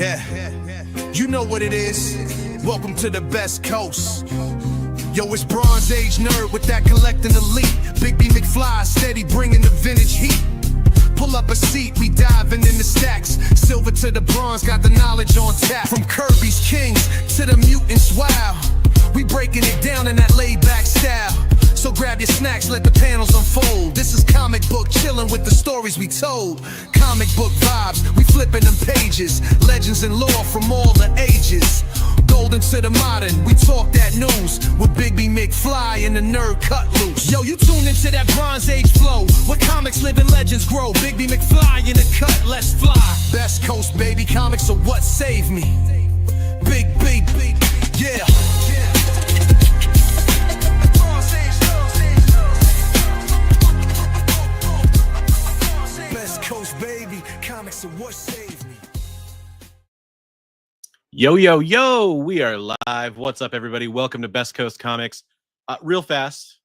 Yeah, you know what it is. Welcome to the best coast. Yo, it's Bronze Age nerd with that collecting elite. Big B McFly, steady bringing the vintage heat. Pull up a seat, we diving in the stacks. Silver to the bronze, got the knowledge on tap. From Kirby's Kings to the mutants, wow. We breaking it down in that laid-back style. So grab your snacks, let the panels unfold. This is comic book chilling with the stories we told. Comic book vibes, we flipping them pages. Legends and lore from all the ages. Golden to the modern, we talk that news. With Big B McFly and the nerd cut loose. Yo, you tune into that Bronze Age flow. Where comics live and legends grow. Big B McFly in the cut, let's fly. Best coast, baby, comics are what saved me. Big B, yeah. Baby, comics are what saved me. Yo, yo, yo, we are live. What's up, everybody? Welcome to Best Coast Comics. Real fast,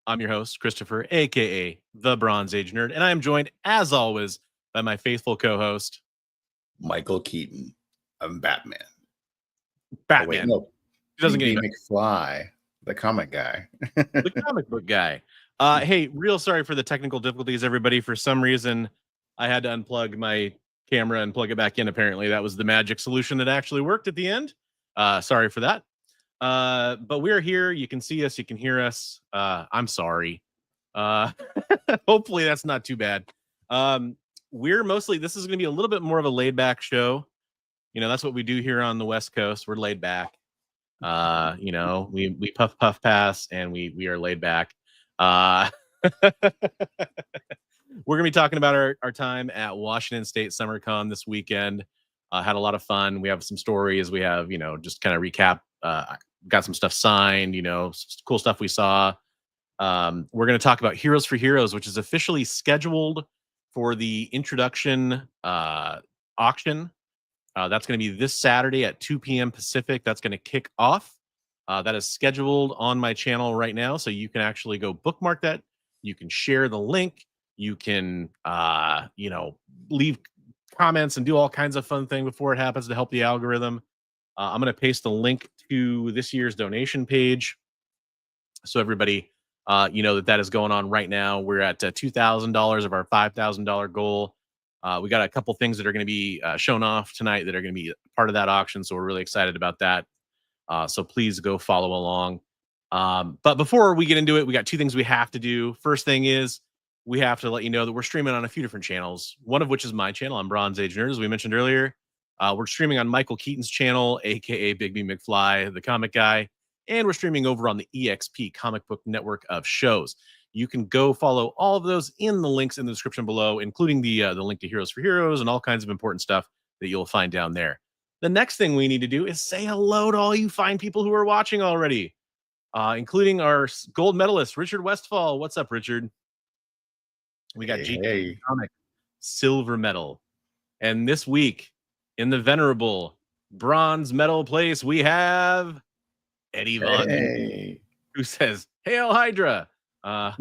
I'm your host, Christopher, a.k.a. The Bronze Age Nerd, and I am joined, as always, by my faithful co-host, Michael Keaton. I'm Batman. Batman. Oh, wait, no. He doesn't get McFly, the comic guy. The comic book guy. Hey, real sorry for the technical difficulties, everybody. For some reason, I had to unplug my camera and plug it back in. Apparently, that was the magic solution that actually worked at the end. Sorry for that. But we're here. You can see us. You can hear us. I'm sorry. Hopefully, that's not too bad. This is going to be a little bit more of a laid back show. You know, that's what we do here on the West Coast. We're laid back. You know, we puff pass and we are laid back. We're going to be talking about our time at Washington State SummerCon this weekend. Had a lot of fun. We have some stories. We have, you know, just kind of recap. Got some stuff signed, you know, cool stuff we saw. We're going to talk about Heroes4Heroes, which is officially scheduled for the introduction auction. That's going to be this Saturday at 2 p.m. Pacific. That's going to kick off. That is scheduled on my channel right now. So you can actually go bookmark that. You can share the link. You can, you know, leave comments and do all kinds of fun things before it happens to help the algorithm. I'm going to paste a link to this year's donation page. So everybody, you know, that is going on right now. We're at $2,000 of our $5,000 goal. We got a couple things that are going to be shown off tonight that are going to be part of that auction. So we're really excited about that. So please go follow along. But before we get into it, we got two things we have to do. First thing is, we have to let you know that we're streaming on a few different channels, one of which is my channel. I'm Bronze Age Nerd, as we mentioned earlier. We're streaming on Michael Keaton's channel, a.k.a. Big B McFly, the comic guy. And we're streaming over on the EXP Comic Book Network of shows. You can go follow all of those in the links in the description below, including the link to Heroes4Heroes and all kinds of important stuff that you'll find down there. The next thing we need to do is say hello to all you fine people who are watching already, including our gold medalist, Richard Westfall. What's up, Richard? We got GK Comic silver medal. And this week, in the venerable bronze medal place, we have Eddie Von, who says, "Hail Hydra." For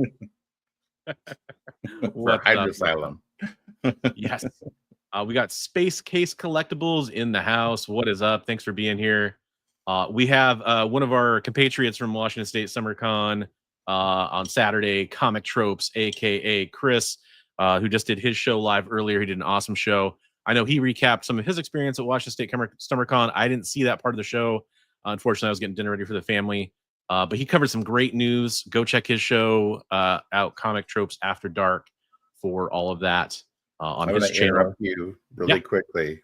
Hydra Asylum. Yes. We got Space Case Collectibles in the house. What is up? Thanks for being here. We have one of our compatriots from Washington State SummerCon on Saturday, Comic Tropes, a.k.a. Chris, who just did his show live earlier. He did an awesome show. I know he recapped some of his experience at Washington State SummerCon. I didn't see that part of the show. Unfortunately, I was getting dinner ready for the family. But he covered some great news. Go check his show out, Comic Tropes After Dark, for all of that on his channel. Interrupt you really quickly.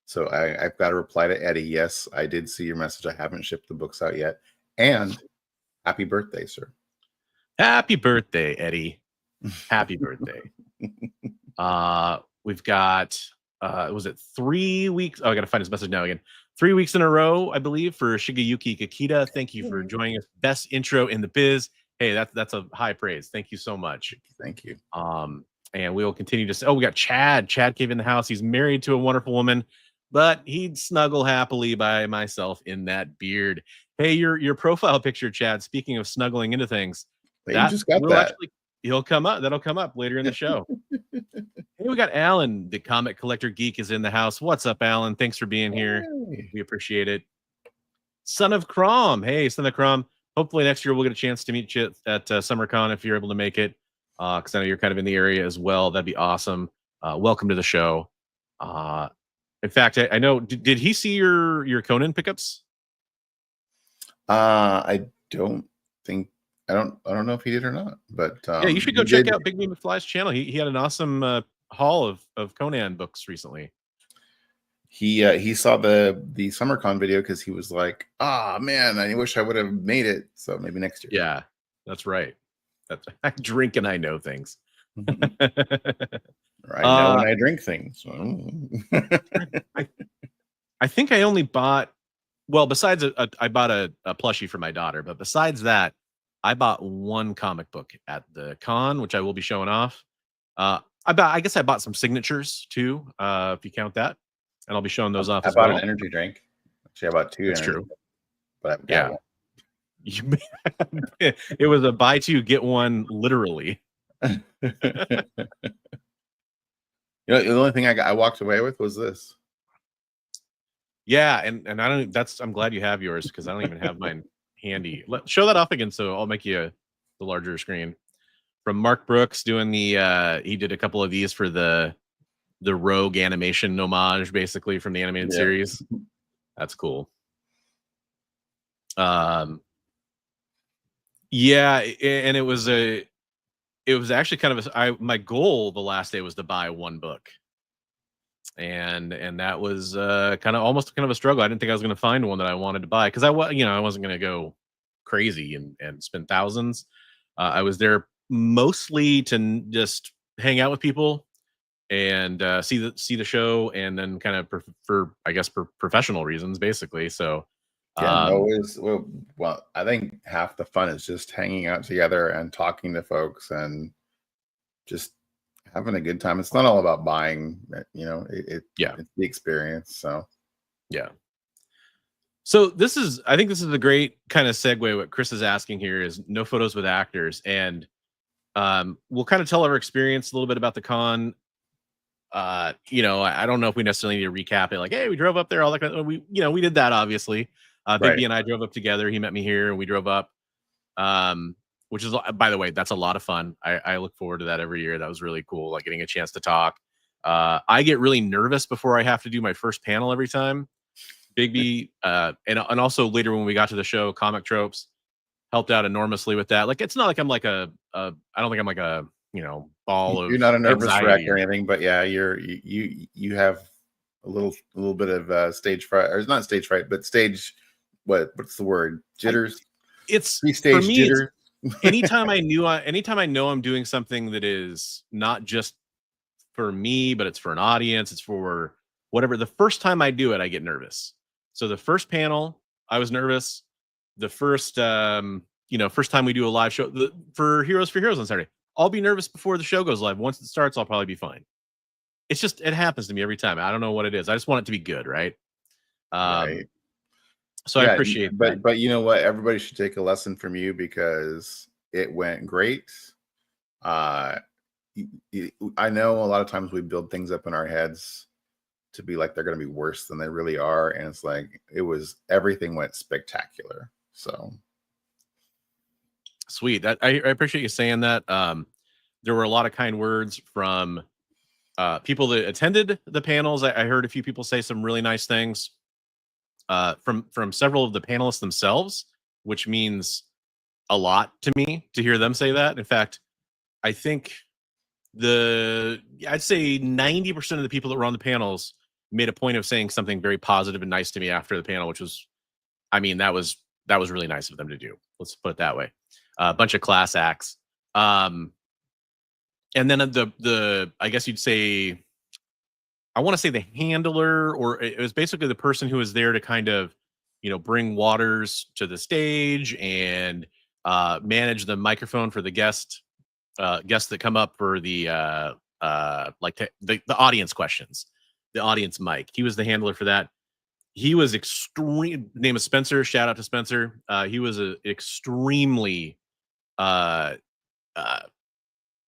So I've got to reply to Eddie. Yes, I did see your message. I haven't shipped the books out yet. And happy birthday, sir. Happy birthday, Eddie. Happy birthday. We've got, was it 3 weeks? Oh, I got to find his message now again. 3 weeks in a row, I believe, for Shigeyuki Kikita. Thank you for joining us. Best intro in the biz. Hey, that's a high praise. Thank you so much. Thank you. And we will continue to say, we got Chad. Chad came in the house. He's married to a wonderful woman, but he'd snuggle happily by myself in that beard. Hey, your profile picture, Chad, speaking of snuggling into things. You just got that. He'll come up. That'll come up later in the show. Hey, we got Alan, the comic collector geek, is in the house. What's up, Alan? Thanks for being here. Hey. We appreciate it. Son of Crom. Hey, Son of Crom. Hopefully next year we'll get a chance to meet you at SummerCon if you're able to make it. Because I know you're kind of in the area as well. That'd be awesome. Welcome to the show. In fact, I know. Did he see your Conan pickups? I don't think. I don't know if he did or not. But yeah, you should go check out Big B McFly's channel. He had an awesome haul of Conan books recently. He saw the SummerCon video because he was like, "Ah, man, I wish I would have made it." So maybe next year. Yeah, that's right. I drink and I know things. Or I know when I drink things. I think I only bought. Well, besides I bought a plushie for my daughter, but besides that, I bought one comic book at the con, which I will be showing off. I guess I bought some signatures too, if you count that, and I'll be showing those off. I bought an energy drink. Actually, I bought two. That's true. But yeah, it was a buy two get one, literally. The only thing I walked away with was this. Yeah, and I don't. I'm glad you have yours because I don't even have mine handy. Show that off again, so I'll make you the larger screen. From Mark Brooks doing the. He did a couple of these for the Rogue animation homage, basically from the animated series. That's cool. Yeah, and it was actually kind of my goal the last day was to buy one book. And that was kind of almost kind of a struggle. I didn't think I was going to find one that I wanted to buy because I wasn't going to go crazy and spend thousands. I was there mostly to just hang out with people and see the show, and then kind of for professional reasons, basically. So well, I think half the fun is just hanging out together and talking to folks and just having a good time. It's not all about buying, it's the experience. So yeah. So I think this is a great kind of segue. What Chris is asking here is no photos with actors, and we'll kind of tell our experience a little bit about the con. I don't know if we necessarily need to recap it. Like, hey, we drove up there. All that kind of, we did that obviously. Big B and I drove up together. He met me here, and we drove up. Which is, by the way, that's a lot of fun. I look forward to that every year. That was really cool, like getting a chance to talk. I get really nervous before I have to do my first panel every time. Big B, and also later when we got to the show, Comic Tropes helped out enormously with that. Like, it's not like I'm like I don't think I'm like a ball of. You're not a nervous wreck anxiety or anything, but yeah, you have a little bit of stage fright, or not stage fright, but stage. What's the word? Jitters. It's pre-stage for me, jitters. anytime I know I'm doing something that is not just for me, but it's for an audience, it's for whatever. The first time I do it, I get nervous. So the first panel, I was nervous. The first, first time we do a live show for Heroes4Heroes on Saturday, I'll be nervous before the show goes live. Once it starts, I'll probably be fine. It's just, it happens to me every time. I don't know what it is. I just want it to be good, right? Right. So I appreciate that. But you know what? Everybody should take a lesson from you because it went great. I know a lot of times we build things up in our heads to be like they're going to be worse than they really are, and it's like everything went spectacular. So sweet. I appreciate you saying that. There were a lot of kind words from people that attended the panels. I heard a few people say some really nice things. From several of the panelists themselves, which means a lot to me to hear them say that. In fact, I think I'd say 90% of the people that were on the panels made a point of saying something very positive and nice to me after the panel, which was, that was really nice of them to do. Let's put it that way. A bunch of class acts. And then I guess you'd say, I want to say the handler, or it was basically the person who was there to kind of, bring waters to the stage and manage the microphone for the guests that come up for the audience questions, the audience mic. He was the handler for that. He was extreme. Name is Spencer. Shout out to Spencer. He was extremely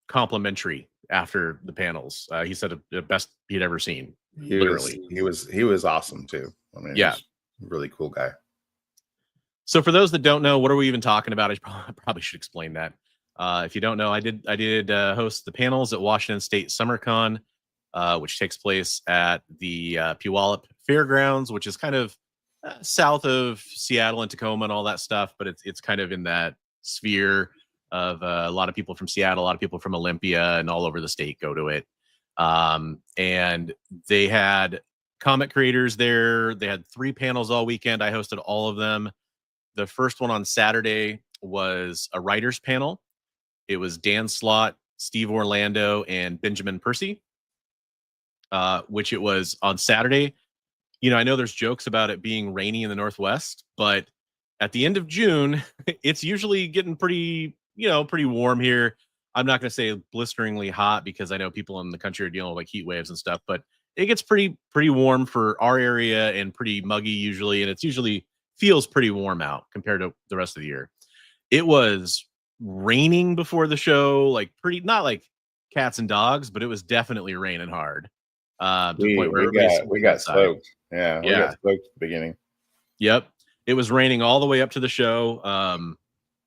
complimentary after the panels. He said the best he'd ever seen. He literally. He was awesome too. I mean, Yeah. he was a really cool guy. So for those that don't know, what are we even talking about? I probably should explain that. If you don't know, I did host the panels at Washington State SummerCon, which takes place at the Puyallup Fairgrounds, which is kind of south of Seattle and Tacoma and all that stuff, but it's kind of in that sphere of a lot of people from Seattle, a lot of people from Olympia, and all over the state go to it. And they had comic creators there. They had 3 panels all weekend. I hosted all of them. The first one on Saturday was a writers panel. It was Dan Slott, Steve Orlando, and Benjamin Percy, which it was on Saturday. You know, I know there's jokes about it being rainy in the Northwest, but at the end of June, it's usually getting pretty warm here. I'm not going to say blisteringly hot because I know people in the country are dealing with like heat waves and stuff, but it gets pretty warm for our area and pretty muggy usually. And it's usually feels pretty warm out compared to the rest of the year. It was raining before the show, like not like cats and dogs, but it was definitely raining hard. To the point where we got soaked. Yeah, we got soaked at the beginning. Yep. It was raining all the way up to the show.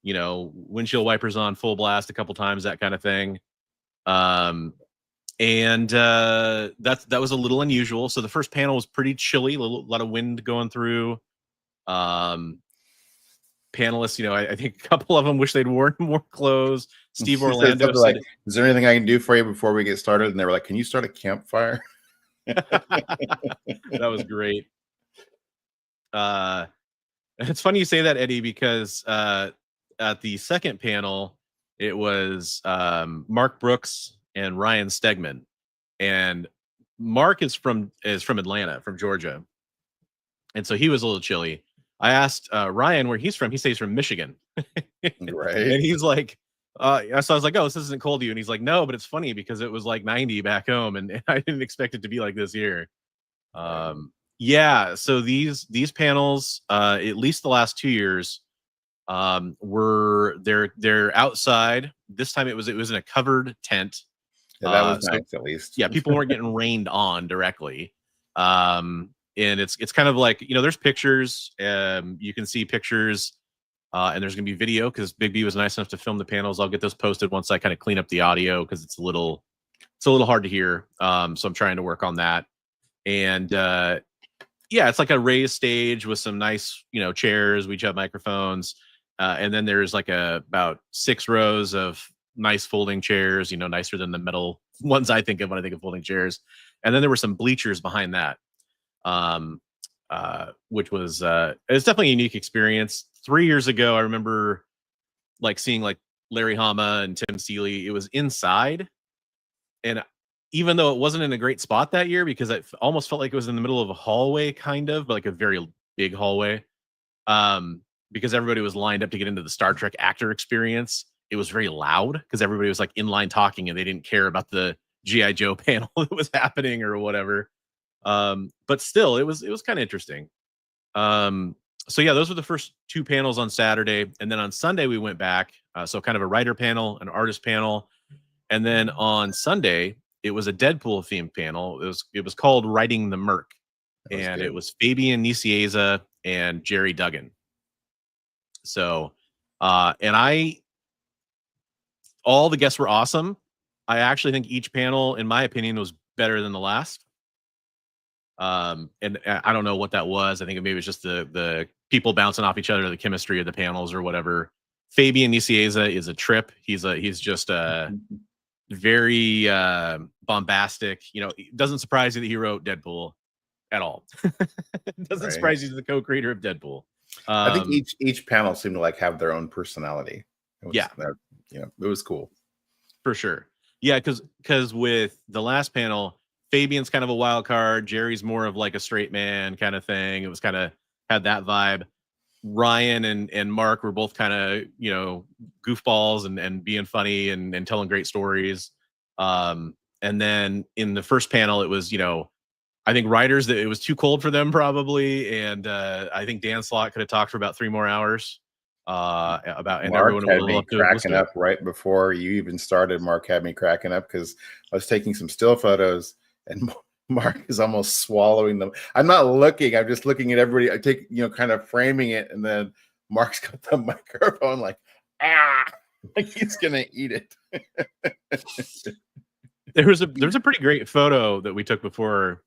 You know, windshield wipers on full blast a couple times, that kind of thing. And that was a little unusual. So the first panel was pretty chilly, a lot of wind going through. Panelists, you know, I think a couple of them wish they'd worn more clothes. Steve Orlando said, like, "Is there anything I can do for you before we get started?" And they were like, "Can you start a campfire?" That was great. It's funny you say that, Eddie, because at the second panel, it was Mark Brooks and Ryan Stegman, and Mark is from Atlanta, from Georgia, and so he was a little chilly. I asked Ryan where he's from. He says he's from Michigan, right? And he's like, so I was like, "Oh, this isn't cold to you?" And he's like, "No, but it's funny because it was like 90 back home, and I didn't expect it to be like this here." Yeah. So these panels, at least the last 2 years, were they're outside. This time it was in a covered tent. Yeah, that was nice, at least. Yeah, people weren't getting rained on directly. And it's kind of like, you know, there's pictures. You can see pictures, and there's gonna be video because Big B was nice enough to film the panels. I'll get those posted once I kind of clean up the audio because it's a little hard to hear. So I'm trying to work on that. And yeah, it's like a raised stage with some nice, you know, chairs. We each have microphones. And then there's like about 6 rows of nice folding chairs, you know, nicer than the metal ones I think of when I think of folding chairs. And then there were some bleachers behind that, which was it's definitely a unique experience. 3 years ago, I remember like seeing like Larry Hama and Tim Seeley. It was inside, and even though it wasn't in a great spot that year because it almost felt like it was in the middle of a hallway, kind of, but like a very big hallway. Because everybody was lined up to get into the Star Trek actor experience. It was very loud because everybody was like in line talking and they didn't care about the G.I. Joe panel that was happening or whatever. But still, it was kind of interesting. So yeah, those were the first 2 panels on Saturday. And then on Sunday, we went back. So kind of a writer panel, an artist panel. And then on Sunday, it was a Deadpool themed panel. It was called Writing the Merc. And it was Fabian Nicieza and Jerry Duggan. So, and all the guests were awesome. I actually think each panel, in my opinion, was better than the last. And I don't know what that was. I think maybe it was just the people bouncing off each other, the chemistry of the panels or whatever. Fabian Nicieza is a trip. He's just a very bombastic. You know, it doesn't surprise you that he wrote Deadpool at all. It doesn't surprise you he's the co-creator of Deadpool. I think each panel seemed to like have their own personality. You know, it was cool for sure. Yeah, because with the last panel, Fabian's kind of a wild card. Jerry's more of like a straight man kind of thing. It was kind of had that vibe. Ryan and Mark were both kind of, you know, goofballs and being funny and telling great stories. And then in the first panel, it was, you know, I think writers that it was too cold for them probably. And I think Dan Slott could have talked for about 3 more hours. about, and Mark everyone had will me love to cracking up right before you even started. Mark had me cracking up because I was taking some still photos and Mark is almost swallowing them. I'm not looking, I'm just looking at everybody. I take, kind of framing it, and then Mark's got the microphone like, like he's gonna eat it. There's a pretty great photo that we took before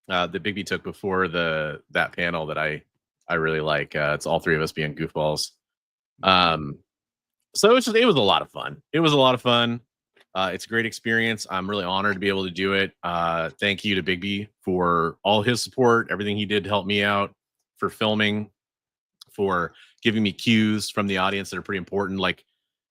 that Bigby took before that panel that I really like. It's all three of us being goofballs. So it was a lot of fun. It was a lot of fun. It's a great experience. I'm really honored to be able to do it. Thank you to Bigby for all his support, everything he did to help me out, for filming, for giving me cues from the audience that are pretty important. Like,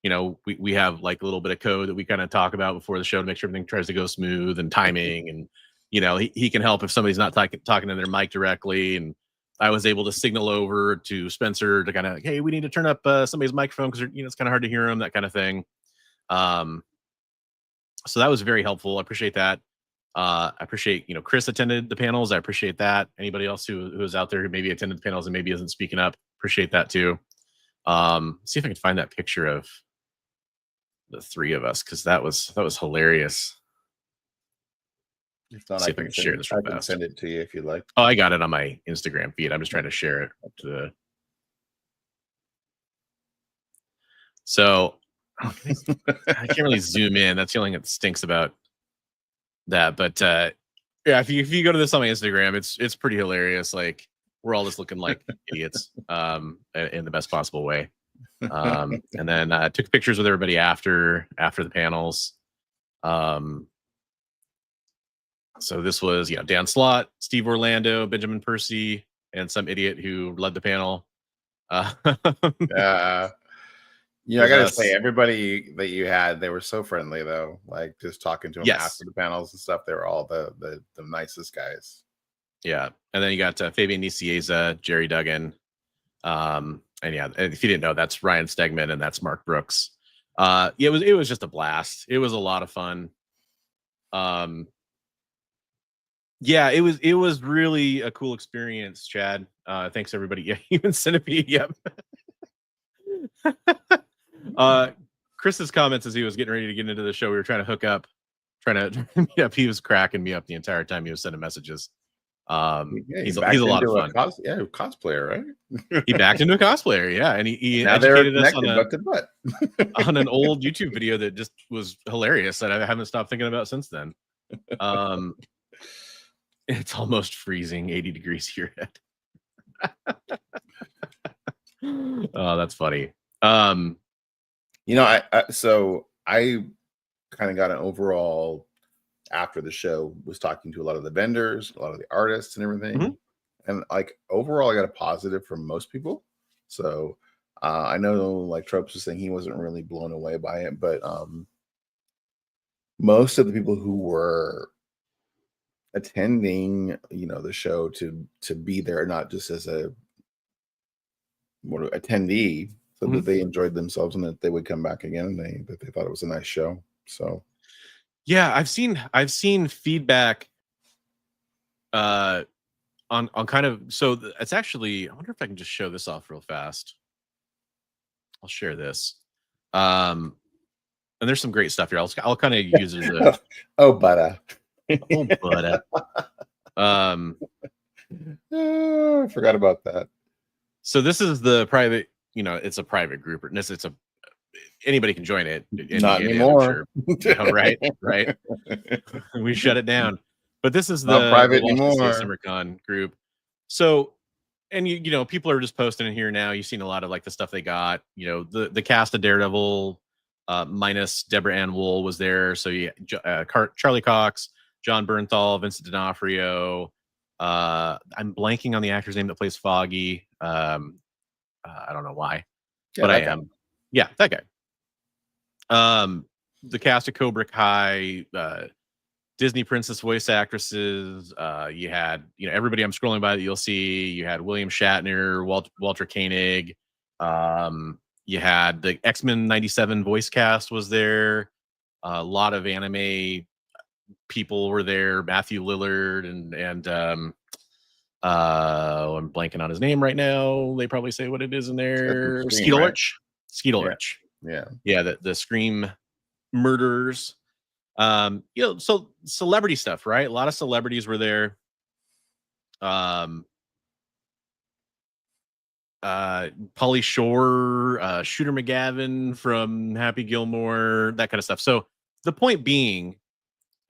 we have like a little bit of code that we kind of talk about before the show to make sure everything tries to go smooth, and timing, and he can help if somebody's not talking to their mic directly. And I was able to signal over to Spencer to kind of, hey, we need to turn up somebody's microphone because it's kind of hard to hear them, that kind of thing. So that was very helpful. I appreciate that. I appreciate, Chris attended the panels. I appreciate that. Anybody else who was out there who maybe attended the panels and maybe isn't speaking up, appreciate that too. See if I can find that picture of the three of us, because that was hilarious. If not, See if I can share this real I can fast. send it to you if you like. Oh, I got it on my Instagram feed. I'm just trying to share it up to the. So I can't really zoom in. That's the only thing that stinks about that. But yeah, if you go to this on my Instagram, it's pretty hilarious. Like, we're all just looking like idiots, in the best possible way. And then I took pictures with everybody after the panels. So this was, Dan Slott, Steve Orlando, Benjamin Percy, and some idiot who led the panel. I gotta say, everybody that you had, they were so friendly though. Like, just talking to them after the panels and stuff, they were all the nicest guys. Yeah, and then you got Fabian Nicieza, Jerry Duggan, and yeah, if you didn't know, that's Ryan Stegman and that's Mark Brooks. It was just a blast. It was a lot of fun. Yeah, it was really a cool experience, Chad. Thanks everybody. Yeah, even Centipede. Yep. Chris's comments as he was getting ready to get into the show, we were trying to hook up, he was cracking me up the entire time he was sending messages. He's a lot of fun. Cosplayer, right? He backed into a cosplayer, yeah, and he now educated us on an old YouTube video that just was hilarious that I haven't stopped thinking about since then. It's almost freezing, 80 degrees here. Oh, that's funny. I kind of got an overall, after the show, was talking to a lot of the vendors, a lot of the artists and everything. And like, overall, I got a positive from most people. So I know, like Tropes was saying, he wasn't really blown away by it, but most of the people who were attending, the show to be there, not just as a attendee, so that they enjoyed themselves and that they would come back again, and that they thought it was a nice show. So yeah, I've seen feedback on kind of, so it's actually, I wonder if I can just show this off real fast. I'll share this. And there's some great stuff here. I'll kind of use it as a oh butter. Oh butter. I forgot about that. So this is the private, it's a private group. It's anybody can join it. Not anymore. Sure. Right. We shut it down. But this is not the private Washington anymore. State SummerCon group. So, and people are just posting in here now. You've seen a lot of like the stuff they got. The cast of Daredevil, minus Deborah Ann Wool was there. So Charlie Cox, John Bernthal, Vincent D'Onofrio. I'm blanking on the actor's name that plays Foggy. I don't know why, but I am. Yeah, that guy. The cast of Cobra Kai, Disney princess voice actresses. You had, everybody I'm scrolling by that you'll see. You had William Shatner, Walter Koenig. You had the X-Men 97 voice cast was there. A lot of anime people were there. Matthew Lillard and I'm blanking on his name right now. They probably say what it is in there. Scream, Skeet right? Ulrich. Skeet Ulrich. Yeah, the Scream murders. So celebrity stuff, right? A lot of celebrities were there. Pauly Shore, Shooter McGavin from Happy Gilmore, that kind of stuff. So the point being,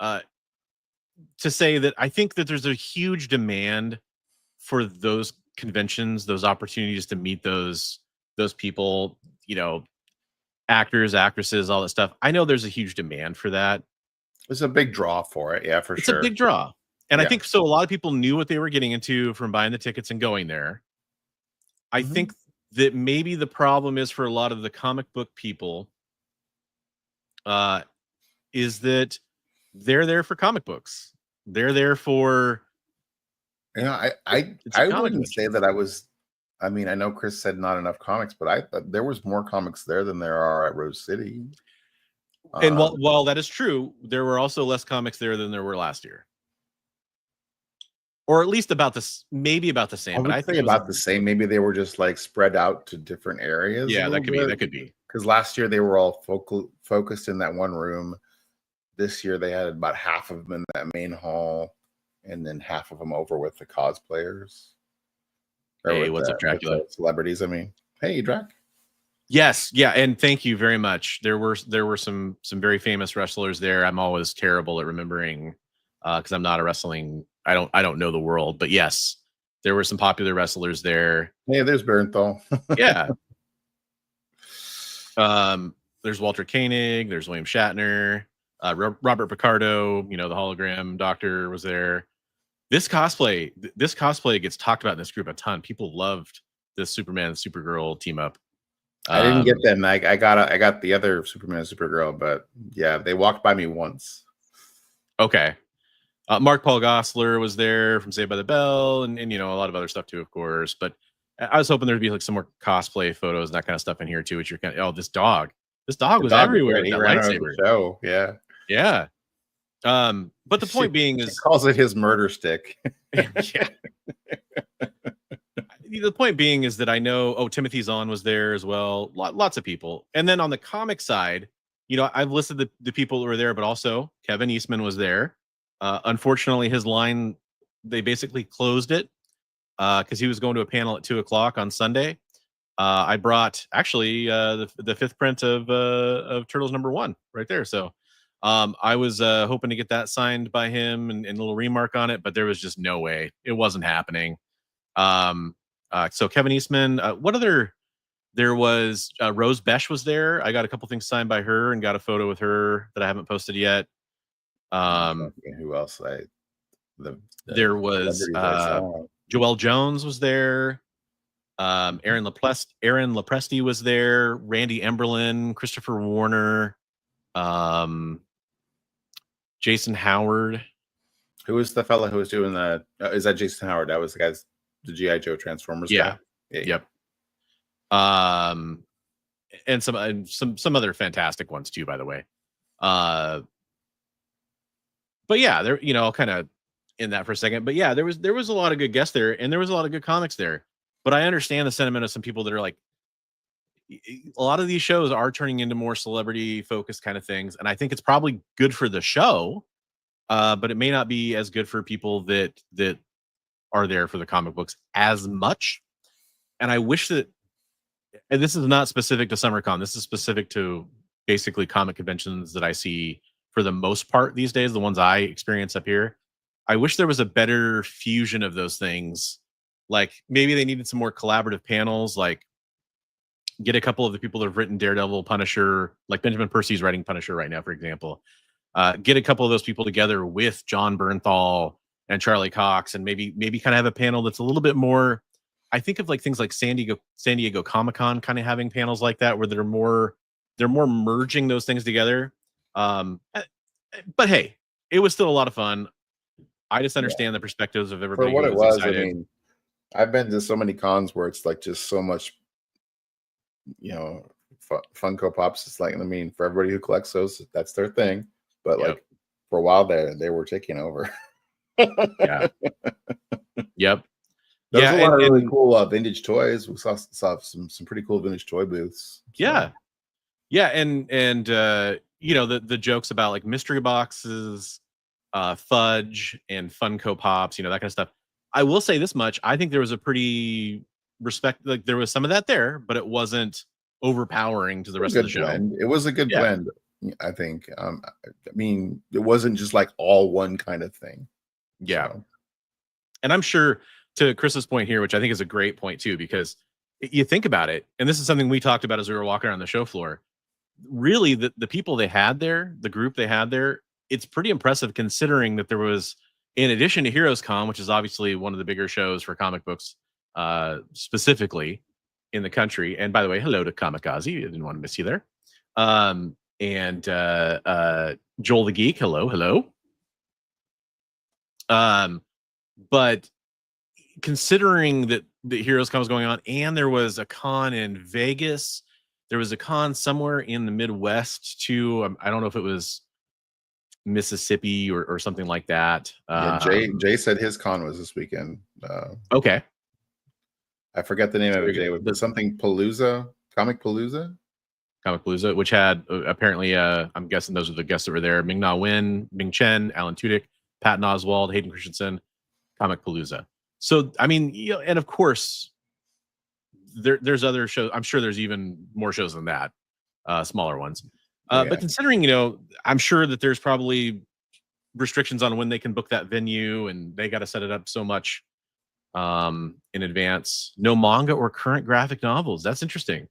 to say that I think that there's a huge demand for those conventions, those opportunities to meet those people, actors, actresses, all that stuff. I know there's a huge demand for that. It's a big draw for it. Yeah, for It's sure. a big draw. And I think so. A lot of people knew what they were getting into from buying the tickets and going there. I think that maybe the problem is for a lot of the comic book people is that they're there for comic books. They're there for, I wouldn't say that I was. I mean, I know Chris said not enough comics, but there was more comics there than there are at Rose City. And while that is true, there were also less comics there than there were last year. Or at least about this, maybe about the same. But I think about the same. Maybe they were just like spread out to different areas. Yeah, that could be. Because last year they were all focused in that one room. This year they had about half of them in that main hall, and then half of them over with the cosplayers. Hey, what's up, Dracula? Celebrities. I mean, hey, Drac. Yes, yeah, and thank you very much. There were some very famous wrestlers there. I'm always terrible at remembering because I'm not a wrestling. I don't know the world, but yes, there were some popular wrestlers there. Hey, there's Bernthal. Yeah. There's Walter Koenig. There's William Shatner. Robert Picardo. The hologram doctor was there. This cosplay gets talked about in this group a ton. People loved this Superman and Supergirl team up. I didn't get them. I got the other Superman and Supergirl, but yeah, they walked by me once. Okay. Mark Paul Gosselaar was there from Saved by the Bell, and a lot of other stuff too, of course. But I was hoping there'd be like some more cosplay photos and that kind of stuff in here too. Which you're kind of, this dog was everywhere. He that ran lightsaber. The show. Yeah. But the point being is, he calls it his murder stick. Yeah. The point being is that I know, Timothy Zahn was there as well. Lots of people. And then on the comic side, I've listed the people who were there, but also Kevin Eastman was there. Unfortunately, his line, they basically closed it because he was going to a panel at 2:00 on Sunday. I brought actually the fifth print of Turtles #1 right there. So I was hoping to get that signed by him and a little remark on it, but there was just no way. It wasn't happening. So Kevin Eastman, there was Rose Besh was there. I got a couple things signed by her and got a photo with her that I haven't posted yet. Who else? There was Joelle Jones was there. Aaron Lepresti was there. Randy Emberlin, Christopher Warner, Jason Howard. Who was the fellow who was doing the? Is that Jason Howard? That was the guy's the G.I. Joe Transformers guy. Yep. And some other fantastic ones too, by the way. But yeah, there, I'll kind of in that for a second. But yeah, there was a lot of good guests there, and there was a lot of good comics there. But I understand the sentiment of some people that are like, a lot of these shows are turning into more celebrity focused kind of things, and I think it's probably good for the show, but it may not be as good for people that are there for the comic books as much. And I wish that, and this is not specific to SummerCon, this is specific to basically comic conventions that I see for the most part these days, the ones I experience up here. I wish there was a better fusion of those things. Like maybe they needed some more collaborative panels, like get a couple of the people that have written Daredevil, Punisher, like Benjamin Percy's writing Punisher right now, for example. Get a couple of those people together with John Bernthal and Charlie Cox, and maybe kind of have a panel that's a little bit more. I think of like things like San Diego Comic-Con kind of having panels like that where they're more merging those things together. But hey, it was still a lot of fun. I just understand the perspectives of everybody. For what it was, excited. I mean, I've been to so many cons where it's like just so much, Funko Pops. It's like, I mean, for everybody who collects those, that's their thing. But like for a while there, they were taking over. Yeah. Yep. There was Yeah, a lot of really and cool vintage toys. We saw some pretty cool vintage toy booths. So, yeah, and you know, the jokes about like mystery boxes, fudge, and Funko Pops, you know, that kind of stuff. I will say this much: I think there was a pretty like there was some of that there, but it wasn't overpowering to the it was rest a of the good show. blend. It was a good Yeah, blend. I think. I mean, it wasn't just like all one kind of thing. yeah, So and I'm sure to Chris's point here, which I think is a great point too, because you think about it, and this is something we talked about as we were walking around the show floor. Really, the people they had there, the group they had there, it's pretty impressive considering that there was, in addition to Heroes Con, which is obviously one of the bigger shows for comic books, specifically in the country. And by the way, hello to Kamikaze. I didn't want to miss you there. And Joel the Geek, hello. But considering that the Heroes Con was going on, and there was a con in Vegas, there was a con somewhere in the Midwest too. I don't know if it was Mississippi or something like that. yeah, Jay said his con was this weekend. Okay, I forget the name of it. Jay, the something Palooza, Comic Palooza. Comic Palooza, which had apparently, I'm guessing those are the guests that were there: Ming Na Wen, Ming Chen, Alan Tudyk, Patton Oswalt, Hayden Christensen. Comic Palooza. So I mean, you know, and of course, there's other shows. I'm sure there's even more shows than that, smaller ones. Yeah. But considering, you know, I'm sure that there's probably restrictions on when they can book that venue, and they got to set it up so much in advance. No manga or current graphic novels. That's interesting.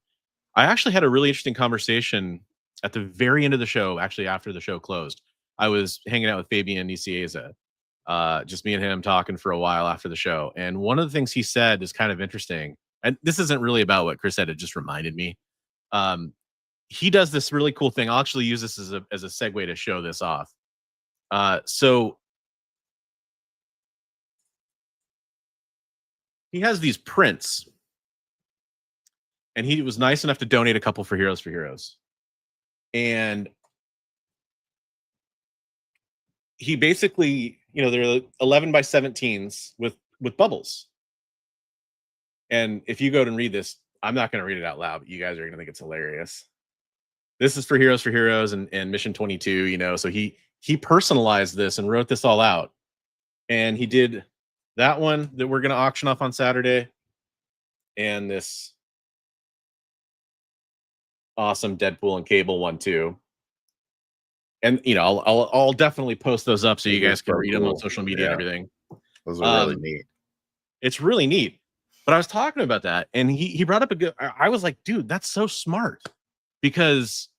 I actually had a really interesting conversation at the very end of the show, actually after the show closed. I was hanging out with Fabian Nicieza, just me and him talking for a while after the show. And one of the things he said is kind of interesting. And this isn't really about what Chris said. It just reminded me. He does this really cool thing. I'll actually use this as a segue to show this off. So he has these prints, and he was nice enough to donate a couple for Heroes4Heroes. And he basically, you know, they're 11 by 17s with bubbles. And if you go and read this, I'm not going to read it out loud, but you guys are going to think it's hilarious. This is for Heroes4Heroes and Mission 22, you know. So he personalized this and wrote this all out. And he did that one that we're going to auction off on Saturday, and this awesome Deadpool and Cable one too. And you know, I'll definitely post those up so you guys can read them on social media and everything. Those are really neat. It's really neat. But I was talking about that, and he brought up a good. I was like, dude, that's so smart, because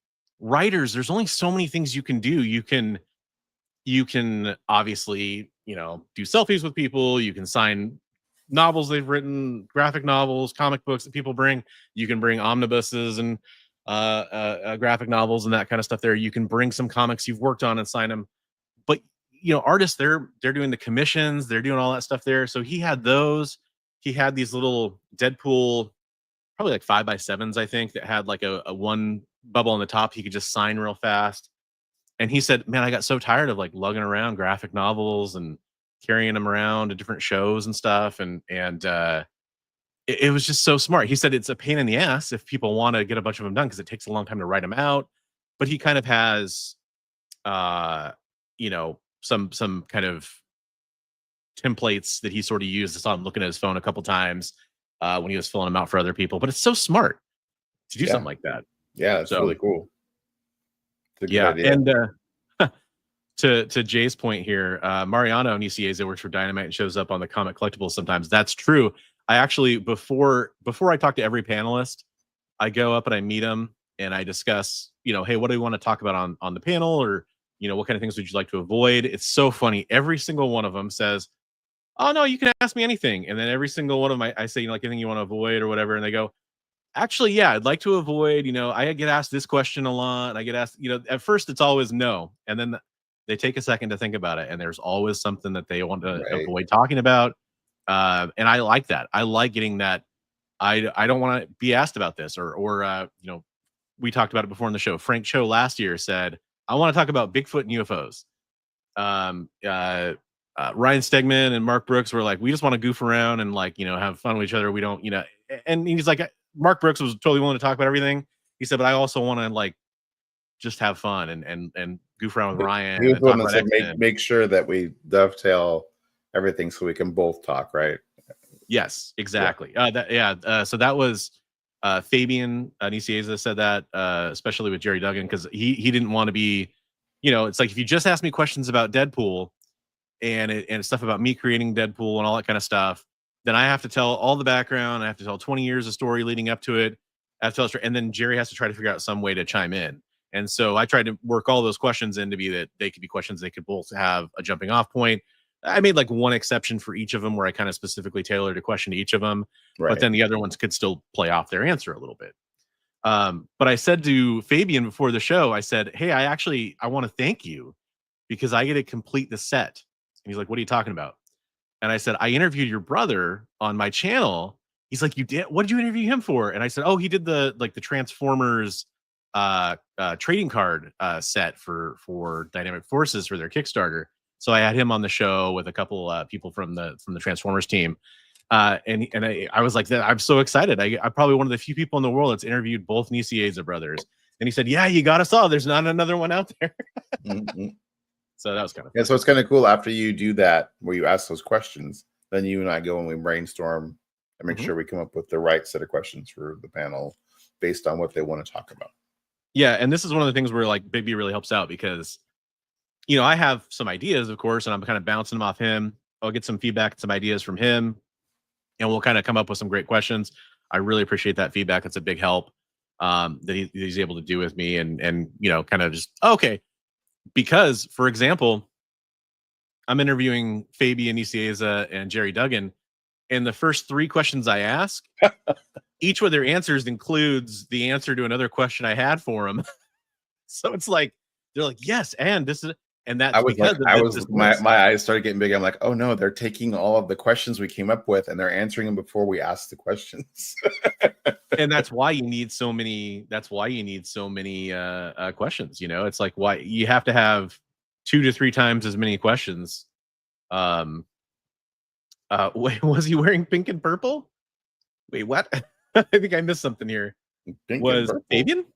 writers, there's only so many things you can do. You can obviously, you know, do selfies with people. You can sign novels they've written, graphic novels, comic books that people bring. You can bring omnibuses and graphic novels and that kind of stuff there. You can bring some comics you've worked on and sign them. But you know, artists, they're doing the commissions, they're doing all that stuff there. So he had those. He had these little Deadpool, probably like 5x7s, I think, that had like a one bubble on the top he could just sign real fast. And he said, man, I got so tired of like lugging around graphic novels and carrying them around to different shows and stuff. And it was just so smart. He said it's a pain in the ass if people want to get a bunch of them done, because it takes a long time to write them out. But he kind of has, you know, some kind of templates that he sort of used. I saw him looking at his phone a couple times when he was filling them out for other people. But it's so smart to do something like that. Yeah, it's really cool. It's yeah, and to Jay's point here, Mariano Nicieza works for Dynamite and shows up on the Comic Collectibles sometimes. That's true. I actually, before I talk to every panelist, I go up and I meet them and I discuss, you know, hey, what do you want to talk about on the panel, or you know, what kind of things would you like to avoid? It's so funny. Every single one of them says, oh no, you can ask me anything. And then every single one of them, I say, you know, like anything you want to avoid or whatever. And they go, actually, yeah, I'd like to avoid, you know, I get asked this question a lot. I get asked, you know, at first it's always no. And then they take a second to think about it. And there's always something that they want to avoid talking about. And I like that. I like getting that. I don't want to be asked about this or you know, we talked about it before in the show. Frank Cho last year said, I want to talk about Bigfoot and UFOs. Ryan Stegman and Mark Brooks were like, we just want to goof around and like, have fun with each other. We don't, and he's like, Mark Brooks was totally willing to talk about everything. He said, but I also want to like just have fun and goof around with Ryan. He was And the one talk that about said make sure that we dovetail everything so we can both talk, right? Yes, exactly. So that was Fabian Nicieza said that, especially with Jerry Duggan, because he didn't want to be, it's like if you just ask me questions about Deadpool and stuff about me creating Deadpool and all that kind of stuff, then I have to tell all the background. I have to tell 20 years of story leading up to it. I have to tell, and then Jerry has to try to figure out some way to chime in. And so I tried to work all those questions in to be that they could be questions they could both have a jumping off point. I made like one exception for each of them where I kind of specifically tailored a question to each of them, Right. but then the other ones could still play off their answer a little bit. But I said to Fabian before the show, I said, hey, I want to thank you because I get to complete the set. And he's like, what are you talking about? And I said, I interviewed your brother on my channel. He's like, you did? What did you interview him for? And I said, oh, he did the Transformers trading card set for Dynamic Forces for their Kickstarter. So I had him on the show with a couple people from the Transformers team. And I was like, I'm so excited. I'm probably one of the few people in the world that's interviewed both Nicieza brothers. And he said, yeah, you got us all. There's not another one out there. Mm-hmm. So that was kind of fun. So it's kind of cool after you do that, where you ask those questions, then you and I go and we brainstorm and make sure we come up with the right set of questions for the panel based on what they want to talk about. Yeah. And this is one of the things where like Big B really helps out because, I have some ideas, of course, and I'm kind of bouncing them off him. I'll get some feedback and some ideas from him, and we'll kind of come up with some great questions. I really appreciate that feedback. It's a big help that he's able to do with me and kind of just, okay. Because, for example, I'm interviewing Fabian Nicieza and Jerry Duggan, and the first 3 questions I ask, each of their answers includes the answer to another question I had for them. So it's like, they're like, yes, and this is... And that's my eyes started getting big. I'm like, oh no, they're taking all of the questions we came up with and they're answering them before we ask the questions. And that's why you need so many. That's why you need so many questions. It's like why you have to have 2 to 3 times as many questions. Wait, was he wearing pink and purple? Wait, what? I think I missed something here. Was Fabian?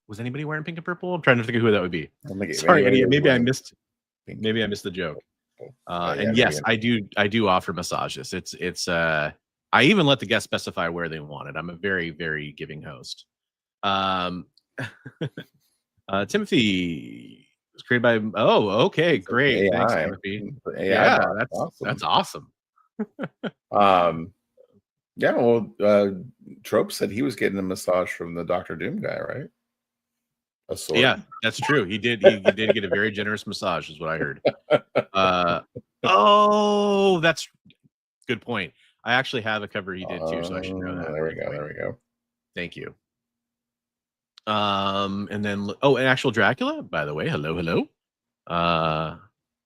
Was anybody wearing pink and purple? I'm trying to think of who that would be. Sorry, Eddie. Maybe I missed the joke. And yes, I do offer massages. It's I even let the guests specify where they want it. I'm a very, very giving host. Timothy was created by okay, great. Thanks, Timothy. AI that's awesome. Yeah, well, Trope said he was getting a massage from the Dr. Doom guy, right? Yeah, that's true. He did get a very generous massage, is what I heard. That's good point. I actually have a cover he did too, so I should know that. There we go. Thank you. And then an actual Dracula, by the way. Hello.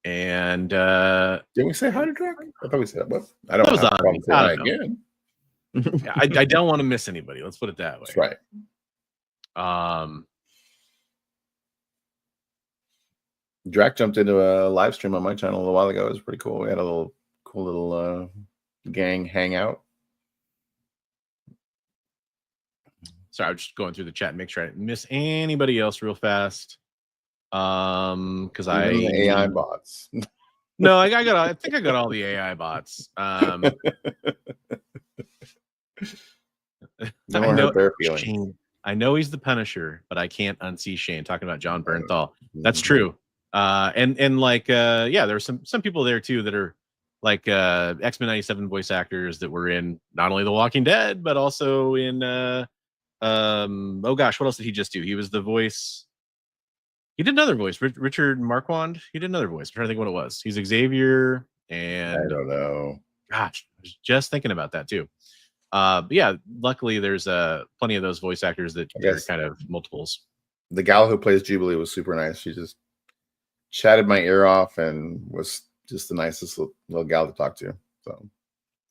And did we say hi to Dracula? I thought we said what? I don't know again. I don't want to miss anybody. Let's put it that way. That's right. Drac jumped into a live stream on my channel a while ago. It was pretty cool. We had a cool little gang hangout. Sorry, I'm just going through the chat and make sure I didn't miss anybody else real fast. Because AI bots. No, I think I got all the AI bots. I know he's the Punisher, but I can't unsee Shane. Talking about John Bernthal. That's true. And like there's some people there too that are like X-Men 97 voice actors that were in not only The Walking Dead but also in oh gosh, what else did he just do? He was the voice. He did another voice. Richard Marquand. He did another voice. I'm trying to think what it was. He's Xavier, and I don't know. Gosh, I was just thinking about that too. But yeah, luckily there's plenty of those voice actors that are kind of multiples. The gal who plays Jubilee was super nice. She just chatted my ear off and was just the nicest little gal to talk to. So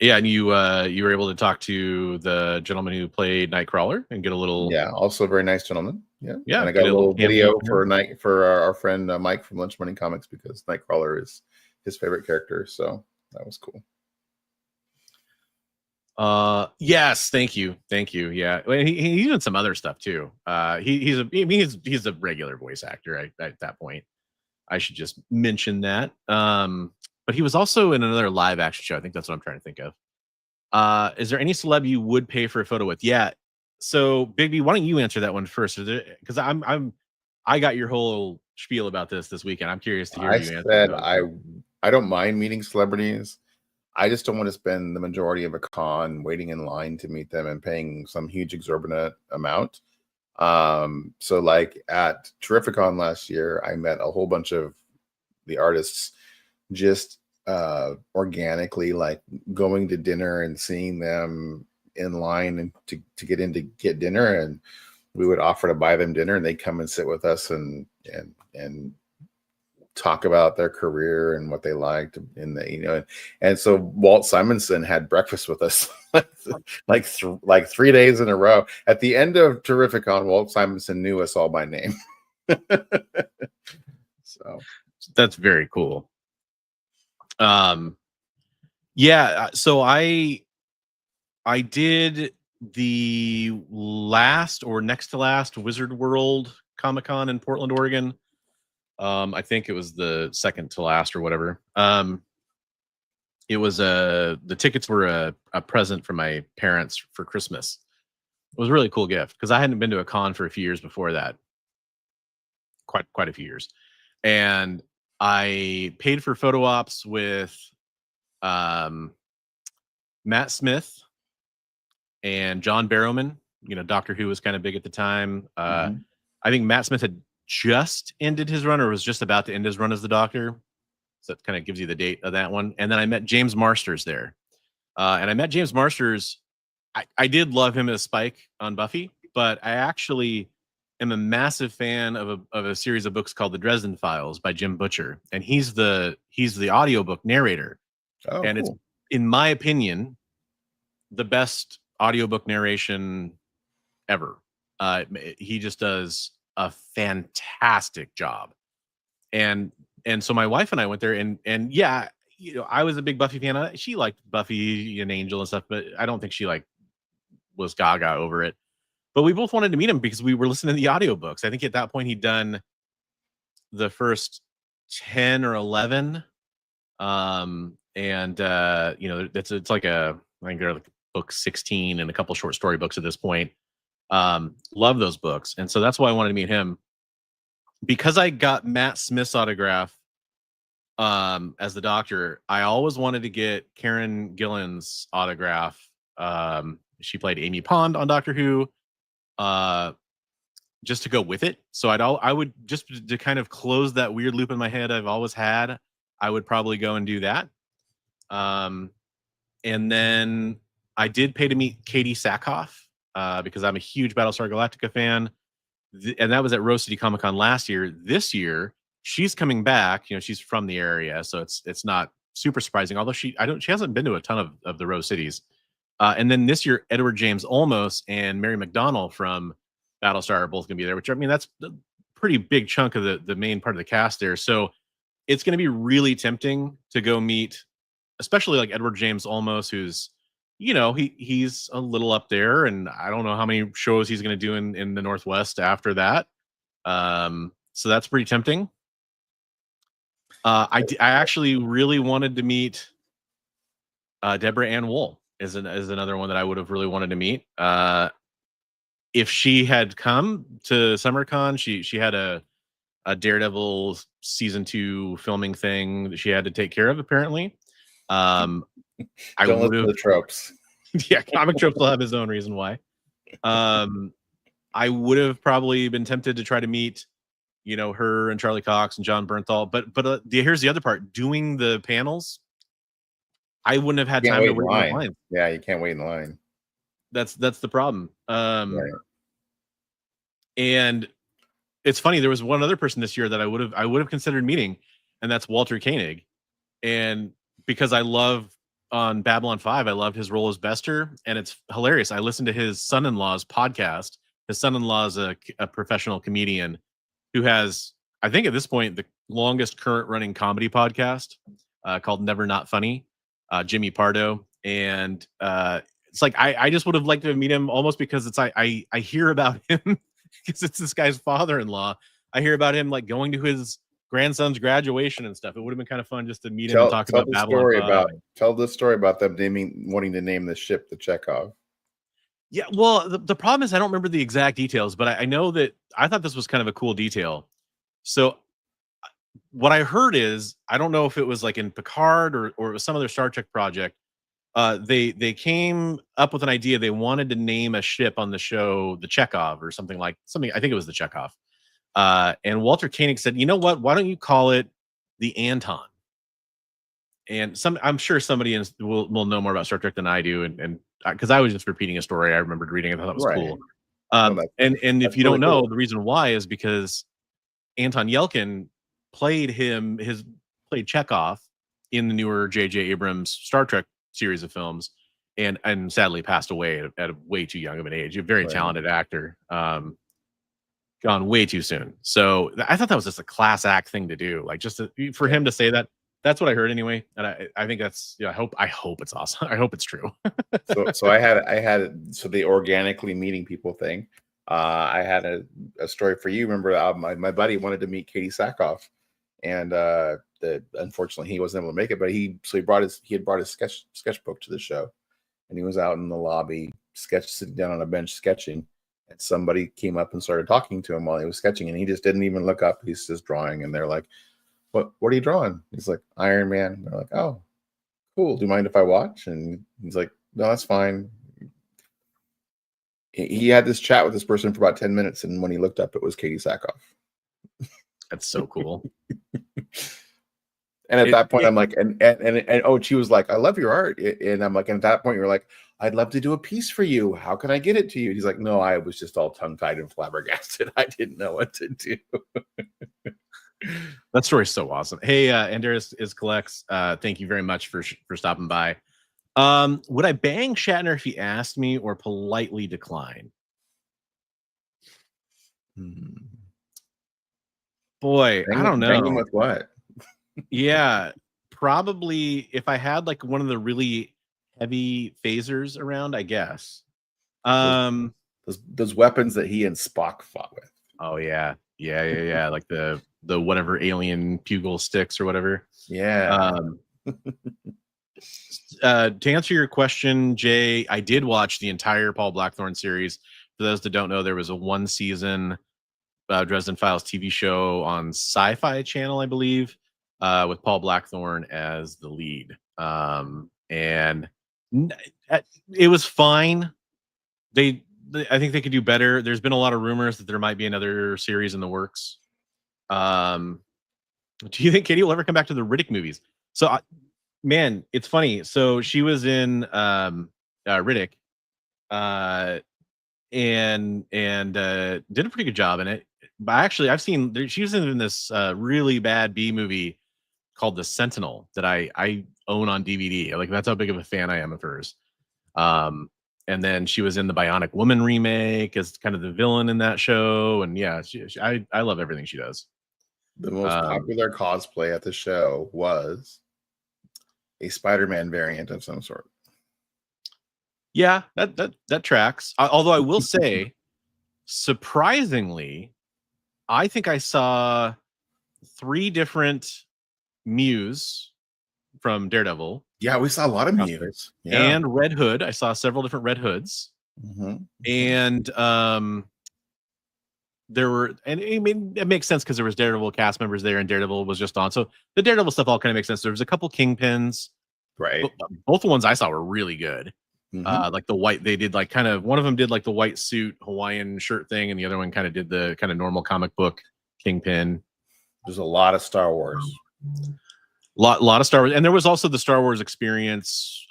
Yeah, and you were able to talk to the gentleman who played Nightcrawler and get a little also a very nice gentleman. yeah, And I got get a little cameo video from him. for our friend Mike from Lunch Money Comics, because Nightcrawler is his favorite character. So that was cool. Yes, thank you. Yeah, well, he's doing some other stuff too. He's a regular voice actor at that point. I should just mention that. But he was also in another live action show. I think that's what I'm trying to think of. Is there any celeb you would pay for a photo with? Yeah. So Bigby, why don't you answer that one first? Because I got your whole spiel about this weekend. I'm curious to hear I you answer said those. I don't mind meeting celebrities. I just don't want to spend the majority of a con waiting in line to meet them and paying some huge exorbitant amount. So like at Terrificon last year, I met a whole bunch of the artists just organically, like going to dinner and seeing them in line and to get in to get dinner, and we would offer to buy them dinner and they'd come and sit with us and talk about their career and what they liked in the and so Walt Simonson had breakfast with us like 3 days in a row. At the end of Terrificon, Walt Simonson knew us all by name. So that's very cool. Yeah, so I did the last or next to last Wizard World Comic-Con in Portland, Oregon. I think it was the second to last or whatever. It was the tickets were a present from my parents for Christmas. It was a really cool gift because I hadn't been to a con for a few years before that. Quite a few years. And I paid for photo ops with Matt Smith and John Barrowman. Doctor Who was kind of big at the time. I think Matt Smith had just ended his run or was just about to end his run as the Doctor. So that kind of gives you the date of that one. And then I met James Marsters there. And I met James Marsters. I did love him as Spike on Buffy, but I actually am a massive fan of a series of books called The Dresden Files by Jim Butcher. And he's the audiobook narrator. Oh, and cool. It's, in my opinion, the best audiobook narration ever. He just does a fantastic job. And so my wife and I went there and yeah, I was a big Buffy fan. She liked Buffy and Angel and stuff, but I don't think she was gaga over it. But we both wanted to meet him because we were listening to the audiobooks. I think at that point he'd done the first 10 or 11. It's like I think they're like book 16 and a couple short story books at this point. Love those books. And so that's why I wanted to meet him. Because I got Matt Smith's autograph as the Doctor, I always wanted to get Karen Gillan's autograph. She played Amy Pond on Doctor Who, just to go with it. So I would just to kind of close that weird loop in my head I've always had. I would probably go and do that. And then I did pay to meet Katie Sackhoff because I'm a huge Battlestar Galactica fan. And that was at Rose City Comic Con last year. This year, she's coming back. She's from the area, so it's not super surprising. Although she hasn't been to a ton of the Rose Cities. And then this year, Edward James Olmos and Mary McDonnell from Battlestar are both going to be there. Which, I mean, that's a pretty big chunk of the main part of the cast there. So it's going to be really tempting to go meet, especially like Edward James Olmos, who's he's a little up there, and I don't know how many shows he's going to do in the Northwest after that. So that's pretty tempting. I actually really wanted to meet Deborah Ann Wool is another one that I would have really wanted to meet. If she had come to SummerCon, she had a Daredevil season 2 filming thing that she had to take care of, apparently. I would have the tropes. Yeah, Comic Tropes will have his own reason why. I would have probably been tempted to try to meet, her and Charlie Cox and John Bernthal. But here's the other part: doing the panels, I wouldn't have had time to wait in line. Yeah, you can't wait in line. That's the problem. Right. And it's funny. There was one other person this year that I would have considered meeting, and that's Walter Koenig. And because I love on Babylon 5, I loved his role as Bester, and it's hilarious. I listened to his son-in-law's podcast. His son-in-law is a professional comedian who has, I think at this point, the longest current running comedy podcast called Never Not Funny, Jimmy Pardo. And it's like, I just would have liked to meet him almost because it's I hear about him because it's this guy's father-in-law. I hear about him like going to his grandson's graduation and stuff. It would have been kind of fun just to meet him and talk about Babylon 5. Tell the story about them wanting to name the ship the Chekhov. Yeah, well, the problem is I don't remember the exact details, but I know that I thought this was kind of a cool detail. So what I heard is, I don't know if it was like in Picard or it was some other Star Trek project. They came up with an idea. They wanted to name a ship on the show the Chekhov or something. I think it was the Chekhov. And Walter Koenig said, you know what? Why don't you call it the Anton? And I'm sure somebody will know more about Star Trek than I do. And because I was just repeating a story I remembered reading. I thought that was cool. And if you don't know, the reason why is because Anton Yelkin played Chekhov in the newer J.J. Abrams Star Trek series of films, and sadly passed away at a way too young of an age. A very talented actor, gone way too soon. So I thought that was just a class act thing to do. Like for him to say that. That's what I heard anyway, and I think that's I hope it's awesome. I hope it's true. so I had the organically meeting people thing. I had a story for you. Remember, my buddy wanted to meet Katie Sackhoff, and unfortunately he wasn't able to make it. But he had brought his sketchbook to the show, and he was out in the lobby sitting down on a bench sketching, and somebody came up and started talking to him while he was sketching, and he just didn't even look up. He's just drawing, and they're like, What are you drawing? He's like, Iron Man. And they're like, oh, cool. Do you mind if I watch? And he's like, no, that's fine. He had this chat with this person for about 10 minutes, and when he looked up, it was Katie Sackhoff. That's so cool. And at that point, I'm like, and she was like, I love your art. And I'm like, and at that point, you're like, I'd love to do a piece for you. How can I get it to you? He's like, no, I was just all tongue-tied and flabbergasted. I didn't know what to do. That story's so awesome. Hey, Andreas is collects. Thank you very much for stopping by. Would I bang Shatner if he asked me, or politely decline? Boy, I don't know. Bang him with what? Yeah, probably if I had like one of the really heavy phasers around, I guess. Those weapons that he and Spock fought with. Oh yeah. Like the whatever alien pugil sticks or whatever. Yeah. To answer your question, Jay, I did watch the entire Paul Blackthorne series. For those that don't know, there was a 1-season Dresden Files TV show on Sci-Fi Channel, I believe, with Paul Blackthorne as the lead. And it was fine. I think they could do better. There's been a lot of rumors that there might be another series in the works. Do you think Katie will ever come back to the Riddick movies? So, man, it's funny. So she was in Riddick, and did a pretty good job in it. But actually, I've seen she was in this really bad B movie called The Sentinel that I own on DVD. Like, that's how big of a fan I am of hers. And then she was in the Bionic Woman remake as kind of the villain in that show. And yeah, I love everything she does. The most popular cosplay at the show was a Spider-Man variant of some sort. Yeah, that tracks. Although I will say, surprisingly, I think I saw 3 different Mews from Daredevil. Yeah, we saw a lot of Mews. Yeah. And Red Hood. I saw several different Red Hoods. Mm-hmm. And there were, and I mean, it makes sense because there was Daredevil cast members there, and Daredevil was just on. So the Daredevil stuff all kind of makes sense. There was a couple Kingpins. Right. Both the ones I saw were really good. Mm-hmm. Like the white, they did like kind of, one of them did like the white suit Hawaiian shirt thing, and the other one kind of did the kind of normal comic book Kingpin. There's a lot of Star Wars. Lot of Star Wars, and there was also the Star Wars experience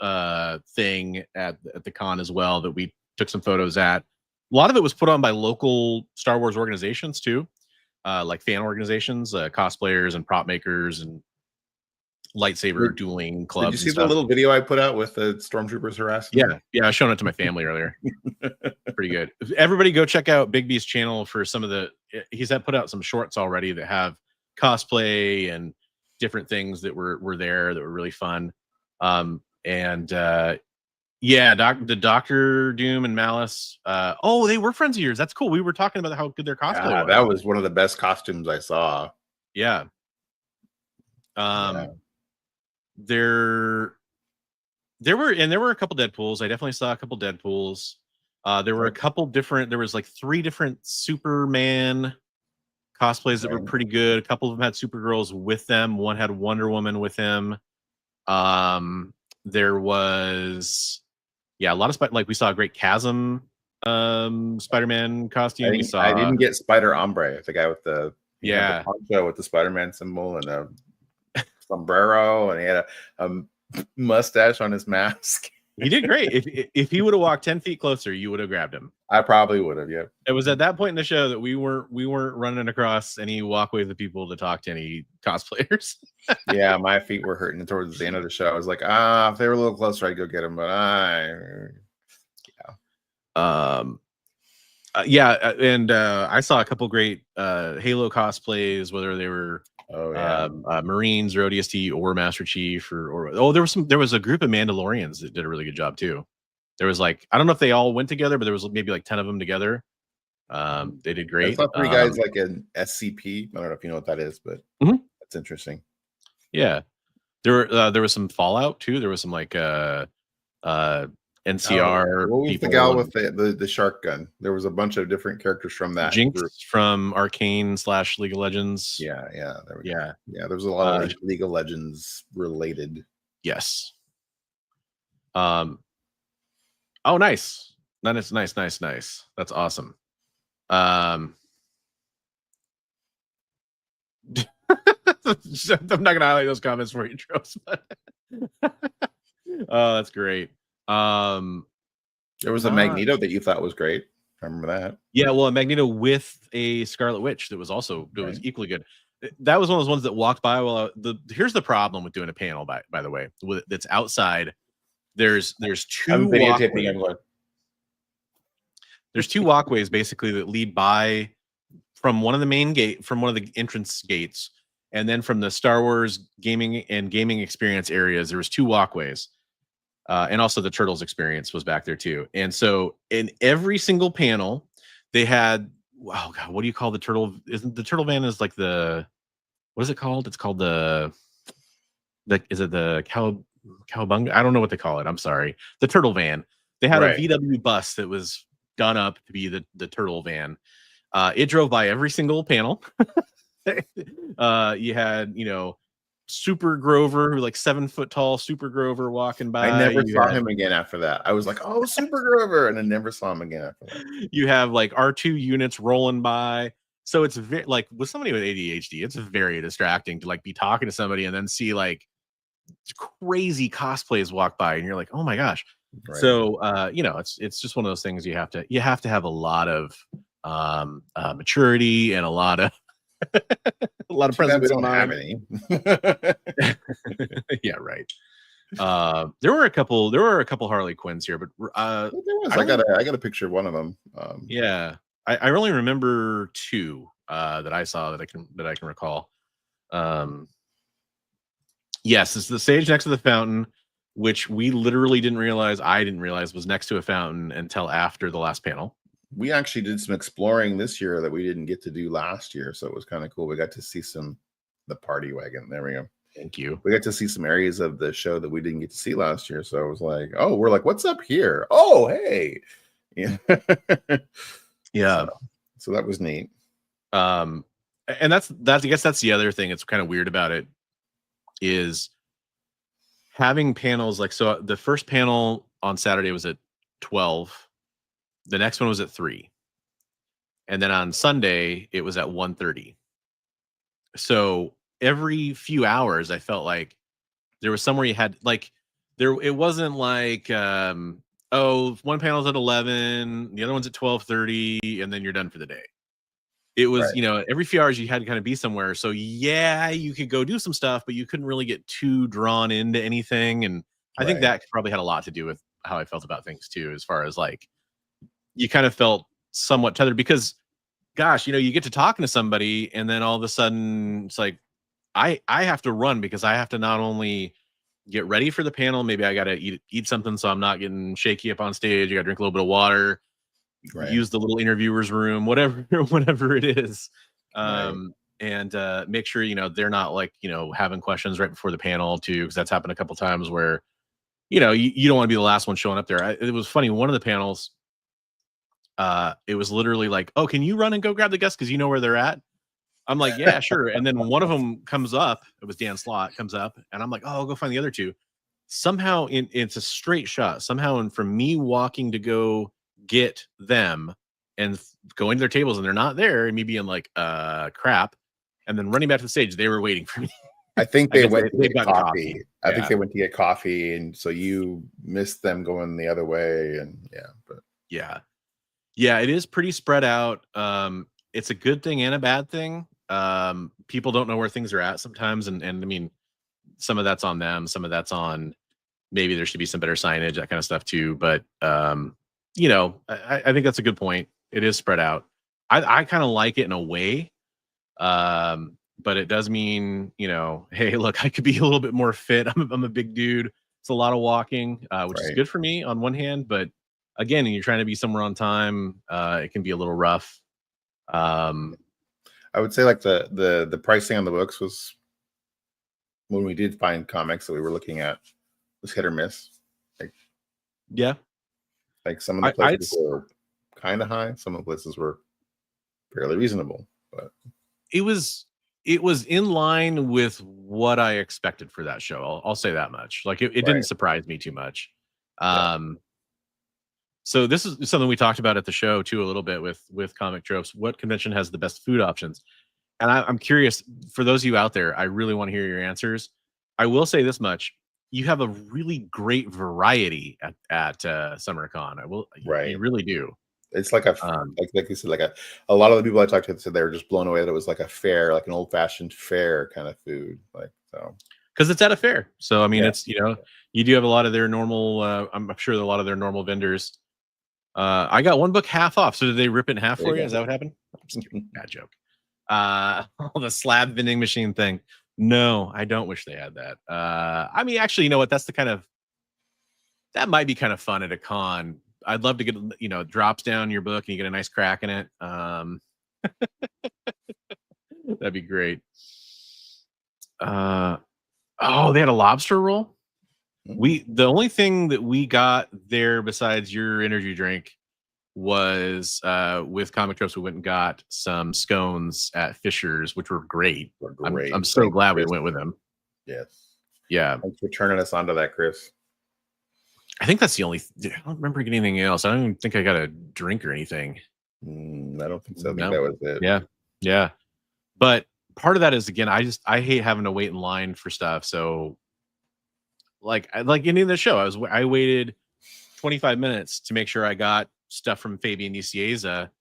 thing at the con as well that we took some photos at. A lot of it was put on by local Star Wars organizations too, like fan organizations, cosplayers and prop makers, and lightsaber dueling clubs. Did you see the little video I put out with the stormtroopers harassing? Yeah, I was showing it to my family earlier. Pretty good. Everybody go check out Big B's channel for some of the. He's put out some shorts already that have cosplay and different things that were there that were really fun. Yeah, the Doctor Doom and Malice. They were friends of yours. That's cool. We were talking about how good their cosplay was. That was one of the best costumes I saw. Yeah. There were a couple Deadpools. I definitely saw a couple Deadpools. There were a couple different. There was like 3 different Superman cosplays that were pretty good. A couple of them had Supergirls with them. One had Wonder Woman with him. There was a lot of we saw a great Chasm Spider-Man costume. I didn't get Spider Ombre, the guy with the poncho with the Spider-Man symbol and a sombrero, and he had a mustache on his mask. He did great. If he would have walked 10 feet closer, you would have grabbed him. I probably would have. Yeah. It was at that point in the show that we weren't running across any walkways of people to talk to any cosplayers. Yeah, my feet were hurting towards the end of the show. I was like, if they were a little closer, I'd go get them. But and I saw a couple great Halo cosplays, whether they were Marines or ODST or Master Chief or there was a group of Mandalorians that did a really good job too. There was I don't know if they all went together, but there was maybe 10 of them together. They did great. I saw 3 guys like an SCP. I don't know if you know what that is, but that's interesting. Yeah, there was some Fallout too. There was some NCR. What was the gal with the shark gun? There was a bunch of different characters from that. Jinx group. from Arcane / League of Legends. Yeah. There we go. There was a lot of League of Legends related. Yes. Oh, nice. Nice. That's awesome. I'm not gonna highlight those comments for you, Tros. Oh, that's great. There was a Magneto that you thought was great. I remember that. Yeah, well, a Magneto with a Scarlet Witch that was also was equally good. That was one of those ones that walked by here's the problem with doing a panel, by the way, that's outside. There's 2 walkways. There's 2 walkways basically that lead by from one of the entrance gates, and then from the Star Wars gaming experience areas, there was 2 walkways. And also the Turtles experience was back there too. And so in every single panel, they had, oh God, what do you call the turtle? Isn't the turtle van is what is it called? It's called is it the cowabunga? I don't know what they call it. I'm sorry. The turtle van. They had a VW bus that was done up to be the turtle van. It drove by every single panel. You had, Super Grover, 7 foot tall Super Grover walking by. I never saw him again after that. I was like, oh, Super Grover, and I never saw him again after that. You have R2 units rolling by. So it's with somebody with ADHD, it's very distracting to be talking to somebody and then see crazy cosplays walk by, and you're like, oh my gosh. Right. So it's just one of those things you have to have a lot of maturity and a lot of presence in mind. Yeah, right. There were a couple Harley Quinns here, but I got a picture of one of them. I only remember 2 that I saw that I can recall. Yes, it's the stage next to the fountain, which we literally I didn't realize was next to a fountain until after the last panel. We actually did some exploring this year that we didn't get to do last year, so it was kind of cool. We got to see the party wagon. There we go. Thank you. We got to see some areas of the show that we didn't get to see last year. So it was like, we're like, what's up here? Oh, hey. Yeah. Yeah. So that was neat. And that's I guess that's the other thing. It's kind of weird about it is having panels so the first panel on Saturday was at 12. The next one was at 3. And then on Sunday, it was at 1:30. So every few hours, I felt like there was somewhere you had it wasn't one panel's at 11, the other one's at 12:30, and then you're done for the day. It was, Right. every few hours you had to kind of be somewhere. So yeah, you could go do some stuff, but you couldn't really get too drawn into anything. And I think Right. that probably had a lot to do with how I felt about things too, as far as like you kind of felt somewhat tethered because gosh, you get to talking to somebody and then all of a sudden it's like I have to run because I have to not only get ready for the panel, maybe I gotta eat something so I'm not getting shaky up on stage. I gotta drink a little bit of water, Right. use the little interviewers room, whatever, whatever it is. Right. And make sure, they're not like, having questions right before the panel too, because that's happened a couple times where, you don't want to be the last one showing up there. It was funny. One of the panels, it was literally like, oh, can you run and go grab the guests because you know where they're at? I'm like, yeah, sure. And then one of them comes up. It was Dan Slott comes up, and I'm like, oh, I'll go find the other two. Somehow, it's a straight shot. Somehow, and from me walking to go get them and going to their tables, and they're not there, and me being like, crap, and then running back to the stage, they were waiting for me. I think I they guess went to they've get gotten coffee. I think Yeah. they went to get coffee, and so you missed them going the other way. And but Yeah, it is pretty spread out. It's a good thing and a bad thing. People don't know where things are at sometimes, and I mean, some of that's on them, some of that's on maybe there should be some better signage, that kind of stuff too. But I think that's a good point. It is spread out. I kind of like it in a way. But it does mean, hey, look, I could be a little bit more fit. I'm a big dude. It's a lot of walking, which is Right. good for me on one hand, but again, you're trying to be somewhere on time. It can be a little rough. I would say like the pricing on the books was, when we did find comics that we were looking at, was hit or miss. Yeah, Like some of the I'd places were kind of high, some of the places were fairly reasonable. But it was in line with what I expected for that show. I'll say that much. Like it Right. didn't surprise me too much. Yeah. So this is something we talked about at the show too, a little bit with Comic Tropes. What convention has the best food options? And I'm curious, for those of you out there, I really want to hear your answers. I will say this much: you have a really great variety at SummerCon. Right. You really do. It's like Um, like you said, like a lot of the people I talked to said they were just blown away that it was like a fair, like an old fashioned fair kind of food. Like, so because it's at a fair. So I mean, Yeah. it's you do have a lot of their normal. I'm sure a lot of their normal vendors. I got one book half off. So did they rip it in half There for you you? Is that what happened? I'm just kidding. Bad joke. The slab vending machine thing. No, I don't wish they had that. I mean, actually, you know what? That's that might be kind of fun at a con. I'd love to get, drops down your book and you get a nice crack in it. That'd be great. Oh, they had a lobster roll. The only thing that we got there besides your energy drink was with Comic Tropes, we went and got some scones at Fisher's, which were great. Were great. I'm so Thanks, glad we Chris. went with them. Yes. Yeah. Thanks for turning us onto that, Chris. I think that's the only. I don't remember getting anything else. I don't even think I got a drink or anything. I don't think so. I think No. that was it. Yeah. But part of that is, again, I hate having to wait in line for stuff. So, like any of the show, I waited 25 minutes to make sure I got stuff from Fabian Nicieza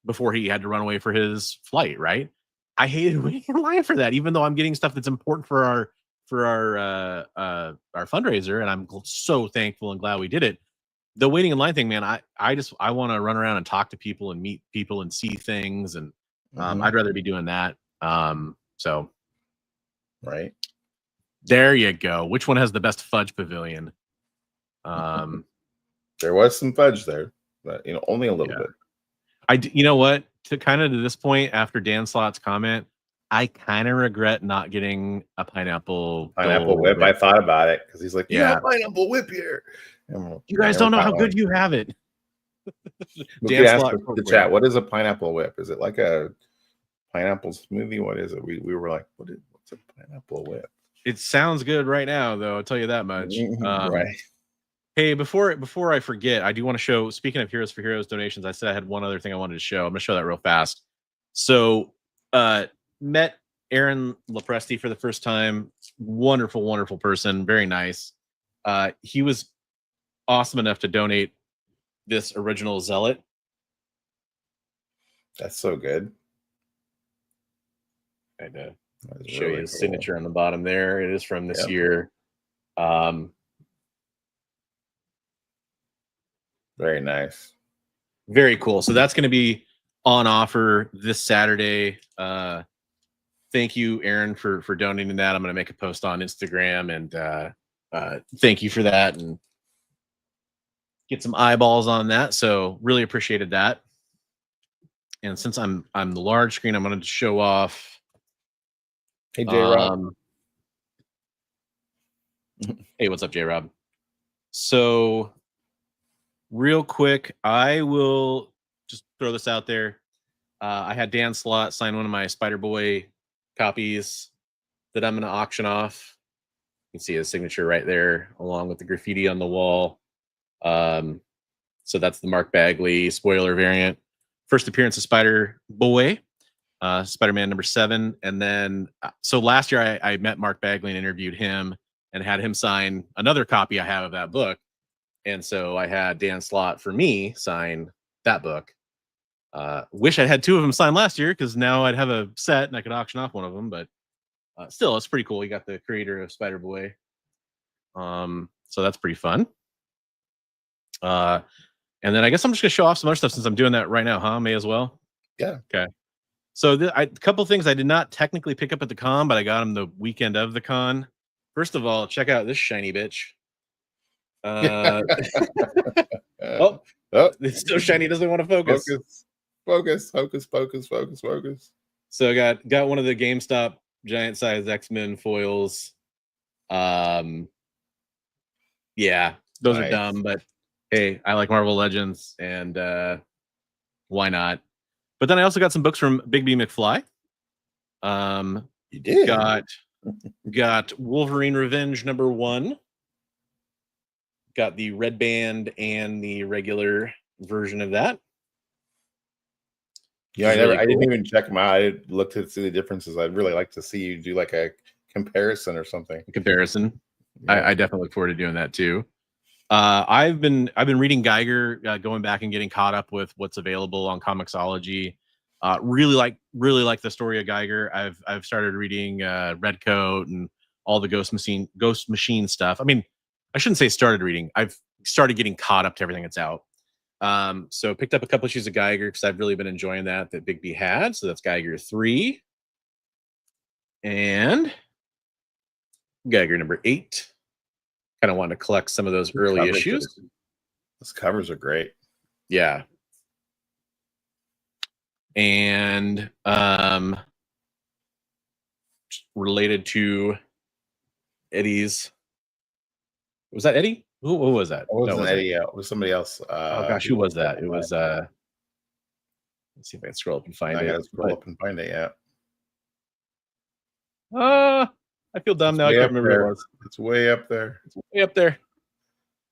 before he had to run away for his flight. Right. I hated waiting in line for that, even though I'm getting stuff that's important for our fundraiser, and I'm so thankful and glad we did it. The waiting in line thing, man, I want to run around and talk to people and meet people and see things, and I'd rather be doing that. So Right. there you go. Which one has the best fudge pavilion? There was some fudge there, but only a little bit. You know what? To this point, after Dan Slott's comment, I kind of regret not getting a pineapple whip. I thought about it because he's like, Yeah. "Yeah, pineapple whip here." You guys don't know how good you have it. We Dan could ask Slott the Corporate. chat, what is a pineapple whip? Is it like a pineapple smoothie? What is it? We were like, what's a pineapple whip? It sounds good right now, though. I'll tell you that much. Right. Hey, before I forget, I do want to show. Speaking of Heroes for Heroes donations, I said I had one other thing I wanted to show. I'm gonna show that real fast. So, met Aaron Lepresti for the first time. Wonderful, wonderful person. Very nice. He was awesome enough to donate this original Zealot. That's so good. I had to That's show you really his cool. signature on the bottom there. It is from this Yep. year. Very nice. Very cool. So that's going to be on offer this Saturday. Thank you, Aaron, for donating that. I'm going to make a post on Instagram and thank you for that and get some eyeballs on that. So really appreciated that. And since I'm the large screen, I'm going to show off. Hey, J Rob. Hey, what's up, J Rob? So real quick, I will just throw this out there. I had Dan Slott sign one of my Spider-Boy copies that I'm going to auction off. You can see his signature right there, along with the graffiti on the wall. So that's the Mark Bagley spoiler variant. First appearance of Spider-Boy, Spider-Man #7. And then, so last year I met Mark Bagley and interviewed him and had him sign another copy I have of that book. And so I had Dan Slott for me sign that book. Wish I had two of them signed last year because now I'd have a set and I could auction off one of them. But still, it's pretty cool. You got the creator of Spider-Boy. So that's pretty fun. And then I guess I'm just gonna show off some other stuff since I'm doing that right now, huh? May as well. Yeah. Okay. So a couple things I did not technically pick up at the con, but I got them the weekend of the con. First of all, check out this shiny bitch. Oh, it's so shiny, it doesn't want to focus. Focus. So I got one of the GameStop giant size X-Men foils. Yeah, those are dumb, but hey, I like Marvel Legends, and why not? But then I also got some books from Big B McFly. You did. Got Wolverine Revenge #1. Got the red band and the regular version of that. Yeah, I didn't even check them out. I looked to see the differences. I'd really like to see you do like a comparison or something. Comparison. Yeah. I definitely look forward to doing that too. I've been reading Geiger, going back and getting caught up with what's available on Comixology. Really like the story of Geiger. I've started reading Redcoat and all the Ghost Machine stuff. I mean, I shouldn't say started reading. I've started getting caught up to everything that's out. So picked up a couple issues of Geiger because I've really been enjoying that Big B had. So that's Geiger 3 and Geiger #8. Kind of want to collect some of those early issues. Those covers are great. Yeah. And related to Eddie's, was that Eddie? Who was that? It wasn't Eddie. It was somebody else. Oh gosh, who was that? It was let's see if I can scroll up and find it. I gotta scroll up and find it. Yeah. I feel dumb now. I can't remember who it was. It's way up there. It's way up there.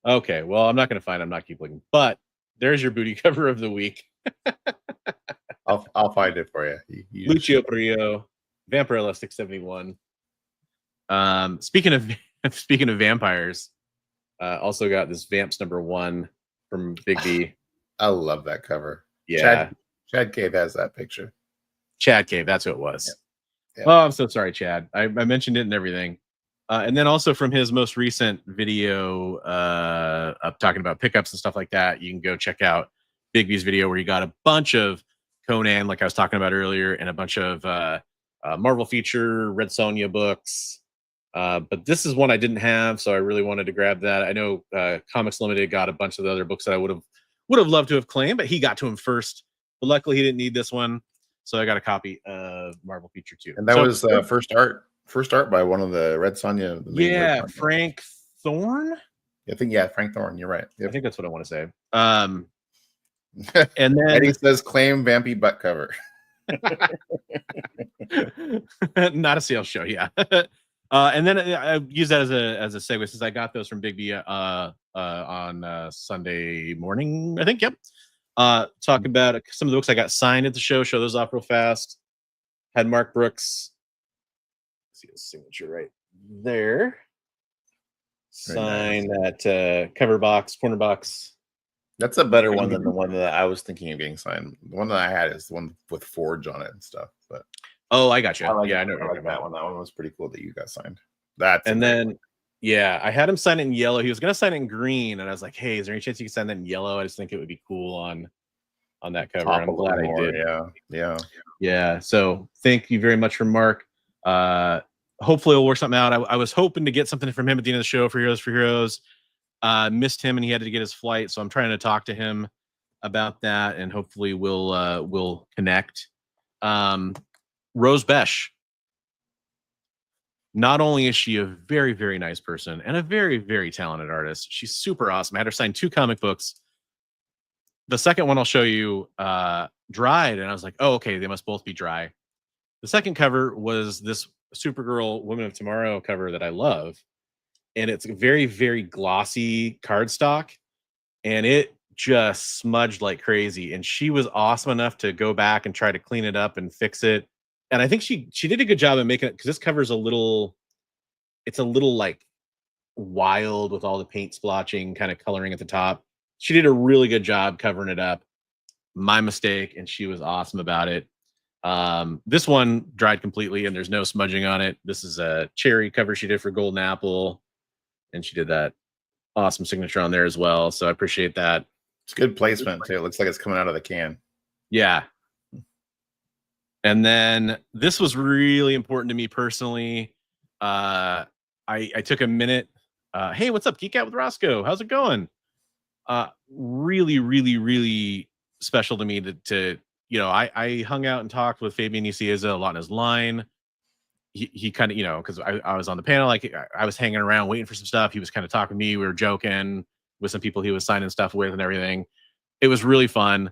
Okay, well, I'm not going to find it. I'm not keep looking. But there's your booty cover of the week. I'll find it for you. Lucio Perillo, Vampire Elastic 71. Speaking of vampires, also got this Vamps #1 from Big B. I love that cover. Yeah, Chad Cave has that picture. Chad Cave, that's who it was. Yeah. Oh, I'm so sorry, Chad. I mentioned it and everything. And then also from his most recent video of talking about pickups and stuff like that, you can go check out Big B's video where he got a bunch of Conan, like I was talking about earlier, and a bunch of Marvel feature Red Sonja books. But this is one I didn't have, so I really wanted to grab that. I know Comics Limited got a bunch of the other books that I would have loved to have claimed, but he got to him first. But luckily, he didn't need this one, so I got a copy of Marvel Feature 2. And that was first art by one of the Red Sonja. Yeah, Frank Thorne. I think Frank Thorne. You're right. Yep. I think that's what I want to say. And then Eddie says claim Vampy butt cover. Not a sales show, yeah. And then I use that as a segue since I got those from Big B on Sunday morning, I think. Yep. Talk about some of the books I got signed at the show. Show those off real fast. Had Mark Brooks. See his signature right there. Sign that cover box, corner box That's a better one than the one that I was thinking of getting signed. The one that I had is the one with Forge on it and stuff. But Oh, I got you. I like Yeah, it. I know what I you're like talking that about. one. That one was pretty cool that you got signed. That's And then, yeah, I had him sign it in yellow. He was gonna sign it in green, and I was like, "Hey, is there any chance you can sign that in yellow? I just think it would be cool on that cover." And I'm glad I did. Yeah. Yeah. So thank you very much for Mark. Hopefully we'll work something out. I was hoping to get something from him at the end of the show for Heroes4Heroes. Missed him and he had to get his flight, so I'm trying to talk to him about that, and hopefully we'll connect. Rose Besh. Not only is she a very, very nice person and a very, very talented artist, she's super awesome. I had her sign 2 comic books. The second one I'll show you dried, and I was like, oh, okay, they must both be dry. The second cover was this Supergirl Women of Tomorrow cover that I love, and it's a very, very glossy cardstock, and it just smudged like crazy. And she was awesome enough to go back and try to clean it up and fix it. And I think she did a good job of making it, because this cover's it's a little like wild with all the paint splotching kind of coloring at the top. She did a really good job covering it up. My mistake, and she was awesome about it. This one dried completely and there's no smudging on it. This is a cherry cover she did for Golden Apple, and she did that awesome signature on there as well. So I appreciate that. It's good placement too. It looks like it's coming out of the can. Yeah. And then this was really important to me personally. I took a minute. Hey, what's up, Geek Out with Roscoe? How's it going? Really, really, really special to me to I hung out and talked with Fabian Nicieza a lot in his line. He kind of, because I was on the panel, like I was hanging around waiting for some stuff. He was kind of talking to me. We were joking with some people he was signing stuff with and everything. It was really fun.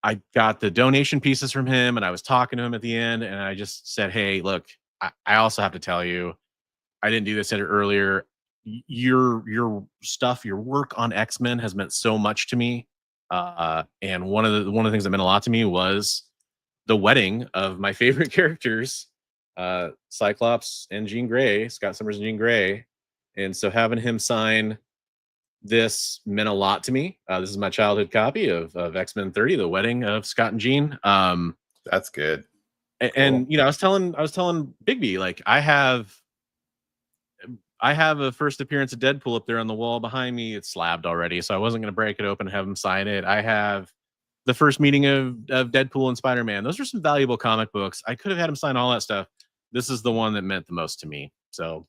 I got the donation pieces from him, and I was talking to him at the end, and I just said, hey, look, I also have to tell you, I didn't do this earlier. Your stuff, your work on X-Men has meant so much to me. And one of the things that meant a lot to me was the wedding of my favorite characters, Cyclops and Jean Grey, Scott Summers and Jean Grey. And so having him sign this meant a lot to me. This is my childhood copy of X-Men 30, the wedding of Scott and Jean. That's good. And cool. I was telling Bigby, like I have a first appearance of Deadpool up there on the wall behind me. It's slabbed already, so I wasn't going to break it open and have him sign it. I have the first meeting of Deadpool and Spider-Man. Those are some valuable comic books. I could have had him sign all that stuff. This is the one that meant the most to me. So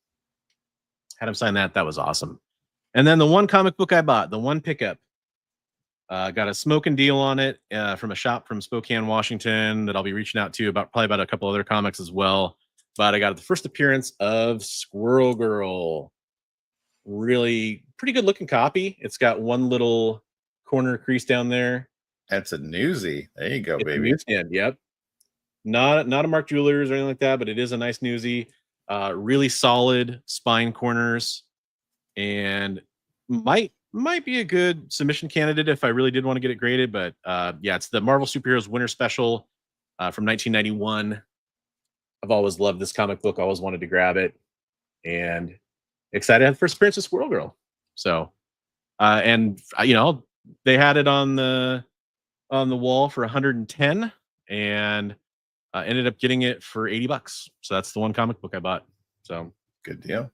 had him sign that. That was awesome. And then the one comic book I bought, the one pickup, got a smoking deal on it from a shop from Spokane, Washington, that I'll be reaching out to probably about a couple other comics as well. But I got the first appearance of Squirrel Girl. Really pretty good looking copy. It's got one little corner crease down there. That's a newsie. There you go, It's baby. Newsstand, yep. Not a Mark Jewelers or anything like that, but it is a nice newsie. Really solid spine corners, and might be a good submission candidate if I really did want to get it graded. But yeah, it's the Marvel Superheroes Winter Special from 1991. I've always loved this comic book. I always wanted to grab it, and excited to have the first appearance of Squirrel Girl. So, and they had it on the wall for 110, and ended up getting it for $80. So that's the one comic book I bought. So good deal.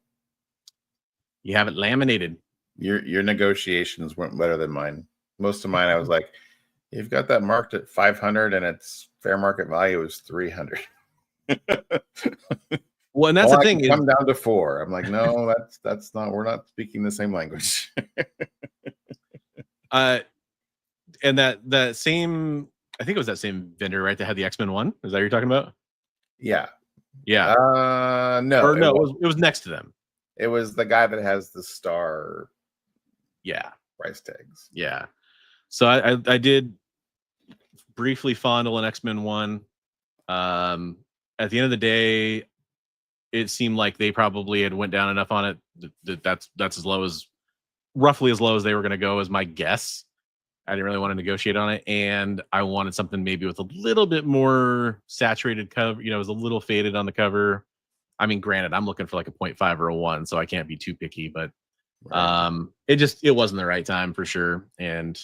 You have it laminated. Your negotiations weren't better than mine. Most of mine, I was like, you've got that marked at 500, and its fair market value is 300. Well, and that's the thing. Come down to 4. I'm like, no, that's not. We're not speaking the same language. And that same, I think it was that same vendor, right? That had the X-Men one. Is that what you're talking about? Yeah. No. Or no, it was next to them. It was the guy that has the star. Yeah. Price tags. Yeah. So I did briefly fondle an X-Men one. At the end of the day, it seemed like they probably had went down enough on it. That's roughly as low as they were going to go, is my guess. I didn't really want to negotiate on it, and I wanted something maybe with a little bit more saturated cover. It was a little faded on the cover. I mean, granted, I'm looking for like a 0.5 or a 1, so I can't be too picky, but It wasn't the right time for sure, and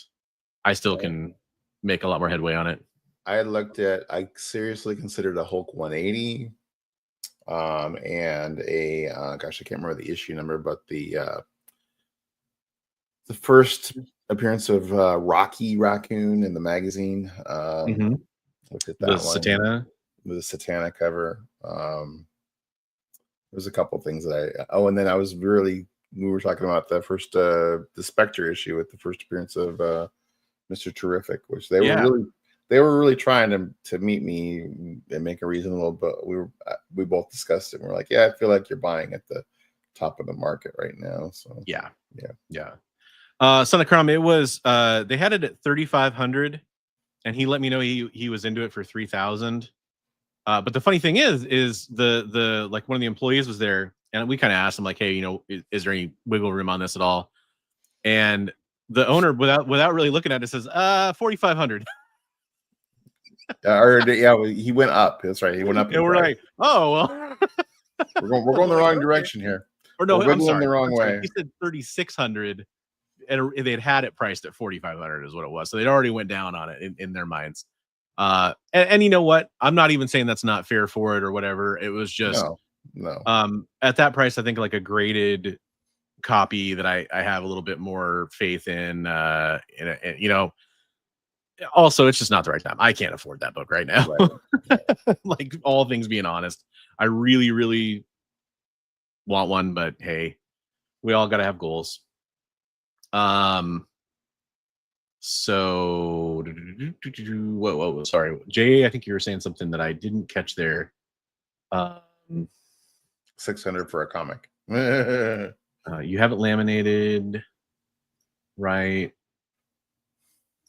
I still can make a lot more headway on it. I seriously considered a Hulk 180, and a gosh, I can't remember the issue number, but the first appearance of Rocky Raccoon in the magazine. Looked at The that one. Satana. With a Satana cover. There's a couple things that and then we were talking about the first the Spectre issue with the first appearance of Mr. Terrific, which they were really trying to meet me and make a reasonable, but we both discussed it and we're like, yeah, I feel like you're buying at the top of the market right now. So yeah. Son of Crumb, it was they had it at 3,500 and he let me know he was into it for 3,000. But the funny thing is the like one of the employees was there and we kind of asked him like, hey, is there any wiggle room on this at all? And the owner, without really looking at it, says 4,500. He went up. That's right. He went up. And we're like, oh well, we're going the wrong direction here. Or no, I'm sorry, the wrong way. He said 3,600, and they'd had it priced at 4,500 is what it was. So they'd already went down on it in their minds. And you know what? I'm not even saying that's not fair for it or whatever. It was just no. At that price, I think like a graded copy that I have a little bit more faith in. Also, it's just not the right time. I can't afford that book right now. Right. Like all things being honest, I really, really want one, but hey, we all got to have goals. So whoa, sorry, Jay, I think you were saying something that I didn't catch there. 600 for a comic. You have it laminated, right?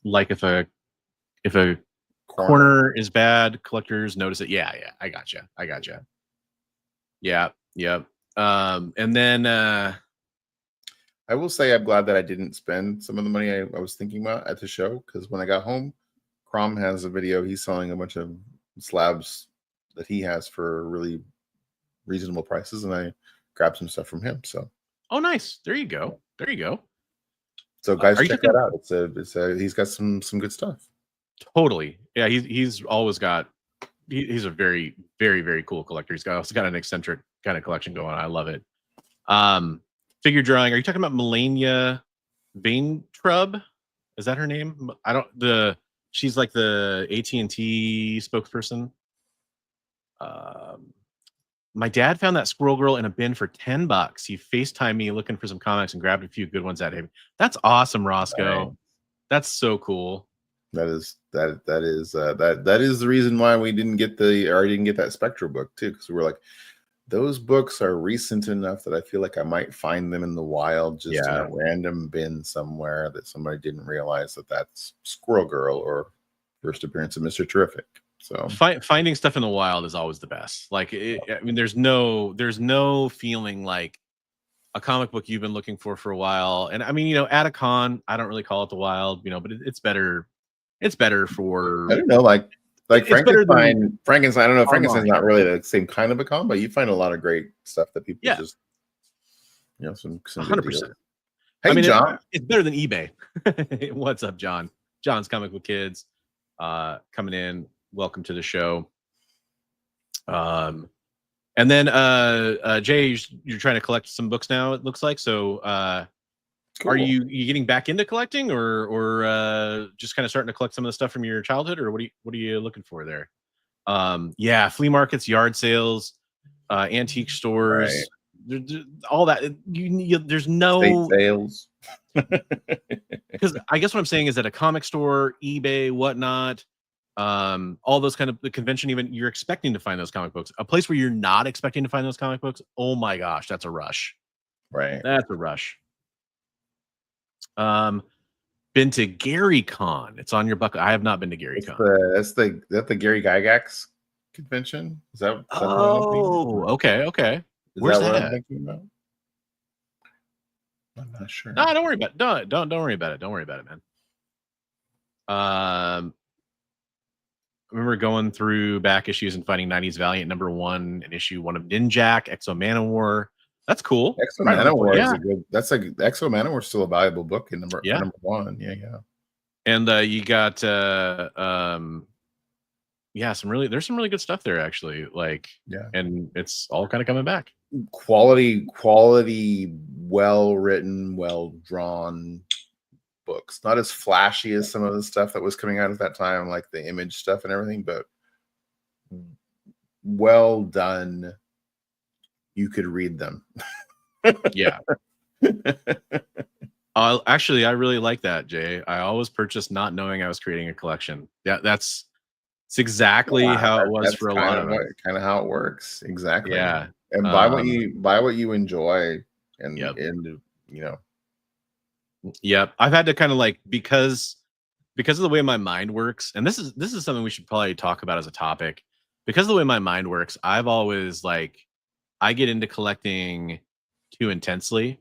Like if a corner is bad, collectors notice it. Yeah, I gotcha. Yeah. And then I will say I'm glad that I didn't spend some of the money I was thinking about at the show, because when I got home, Crom has a video. He's selling a bunch of slabs that he has for really reasonable prices, and I grabbed some stuff from him. So, oh, nice. There you go. So, guys, check that out. He's got some good stuff. Totally. Yeah, he's always got. He's a very, very, very cool collector. He's also got an eccentric kind of collection going on. I love it. Figure drawing. Are you talking about Melania Vaintrub? Is that her name? She's like the AT&T spokesperson. My dad found that Squirrel Girl in a bin for $10. He FaceTimed me looking for some comics and grabbed a few good ones at him. That's awesome, Roscoe. Right. That's so cool. That is the reason why we didn't get that Spectral book too, because we were like, those books are recent enough that I feel like I might find them in the wild, just in a random bin somewhere that somebody didn't realize that that's Squirrel Girl or first appearance of Mr. Terrific. So finding stuff in the wild is always the best. Like, I mean, there's no feeling like a comic book you've been looking for a while. And I mean, at a con, I don't really call it the wild, but it's better. It's better for, I don't know, like Frankenstein. I don't know. Frankenstein's not really the same kind of a con, but you find a lot of great stuff that people just, some 100%. Hey, John, it's better than eBay. What's up, John? John's Comic Book Kids, coming in. Welcome to the show. And then Jay, you're trying to collect some books now, it looks like. So cool. Are you getting back into collecting or just kind of starting to collect some of the stuff from your childhood, or what are you looking for there? Flea markets, yard sales, antique stores, all that. There's no state sales. Because I guess what I'm saying is that a comic store, eBay, whatnot, all those kind of the convention, even you're expecting to find those comic books. A place where you're not expecting to find those comic books, oh my gosh, that's a rush. Right. That's a rush. Been to Gary Con. It's on your bucket. I have not been to Gary Con. That's the Gary Gygax convention. Is that okay. Where's that? What I'm thinking about? I'm not sure. No, don't worry about it. Don't worry about it. Don't worry about it, man. I remember going through back issues and finding 90s Valiant #1 and issue 1 of Ninjak, Exo Manowar. That's cool. Exo Right on the point. Manowar is Yeah. a good. That's like Exo Manowar is still a valuable book in for Yeah. number one. Yeah, yeah. And you got yeah, there's some really good stuff there actually. Like, Yeah. and it's all kind of coming back. Quality, well written, well drawn books. Not as flashy as some of the stuff that was coming out at that time, like the Image stuff and everything, but well done. You could read them. Yeah. Actually, I really like that, Jay. I always purchased not knowing I was creating a collection. Yeah, it's exactly how it was That's for a lot of us. kind of how it works. Exactly. Yeah. And buy what you enjoy, and Yep. you know. Yep. I've had to kind of like because of the way my mind works, and this is something we should probably talk about as a topic. Because of the way my mind works, I've always like I get into collecting too intensely,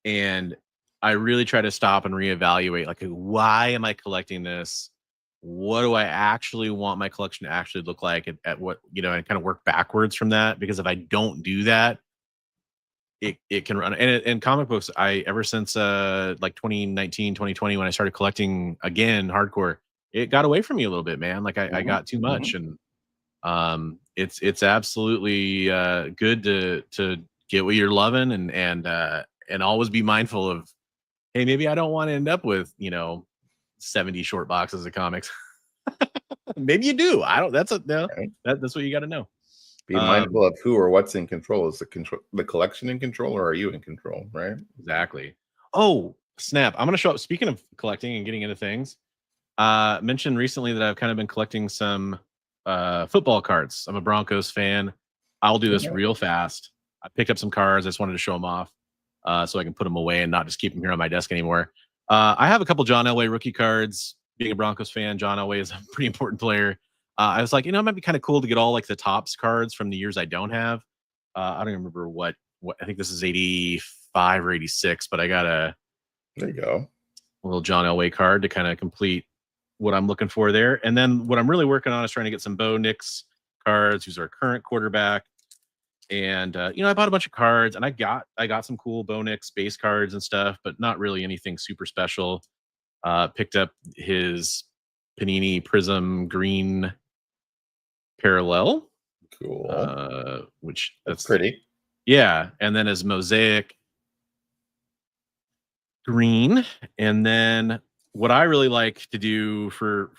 and I really try to stop and reevaluate like, why am I collecting this? What do I actually want my collection to actually look like at what, and kind of work backwards from that. Because if I don't do that, it can run. And in comic books, ever since like 2019, 2020, when I started collecting again hardcore, it got away from me a little bit, man. Like I got too much. And it's absolutely good to get what you're loving, and always be mindful of, hey, maybe I don't want to end up with 70 short boxes of comics. Maybe you do. I don't. That's what you got to know. Be mindful of who or what's in control. Is the collection in control, or are you in control? Right. Exactly. Oh snap! I'm gonna show up. Speaking of collecting and getting into things, mentioned recently that I've kind of been collecting some football cards. I'm a Broncos fan. I'll do this real fast. I picked up some cards. I just wanted to show them off, so I can put them away and not just keep them here on my desk anymore. I have a couple John Elway rookie cards. Being a Broncos fan, John Elway is a pretty important player. I was like, it might be kind of cool to get all like the Topps cards from the years I don't have. I don't remember what I think this is 85 or 86, but I got there you go, a little John Elway card to kind of complete what I'm looking for there. And then what I'm really working on is trying to get some Bo Nix cards, who's our current quarterback. And I bought a bunch of cards, and I got some cool Bo Nix base cards and stuff, but not really anything super special. Picked up his Panini Prism green parallel. Cool. Which that's pretty. Yeah. And then his Mosaic green. And then what I really like to do for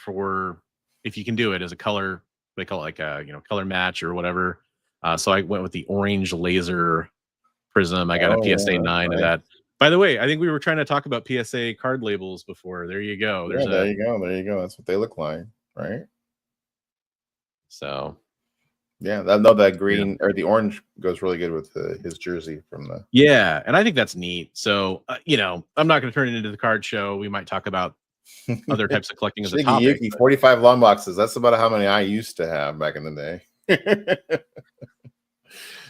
if you can do it, is a color, they call it like a color match or whatever. So I went with the orange laser prism. I got a PSA 9 of that. By the way, I think we were trying to talk about PSA card labels before. There you go. There you go. That's what they look like, right? So, yeah, that green or the orange goes really good with his jersey from the. Yeah, and I think that's neat. So, I'm not going to turn it into the card show. We might talk about other types of collecting as a topic. 45 long boxes. That's about how many I used to have back in the day.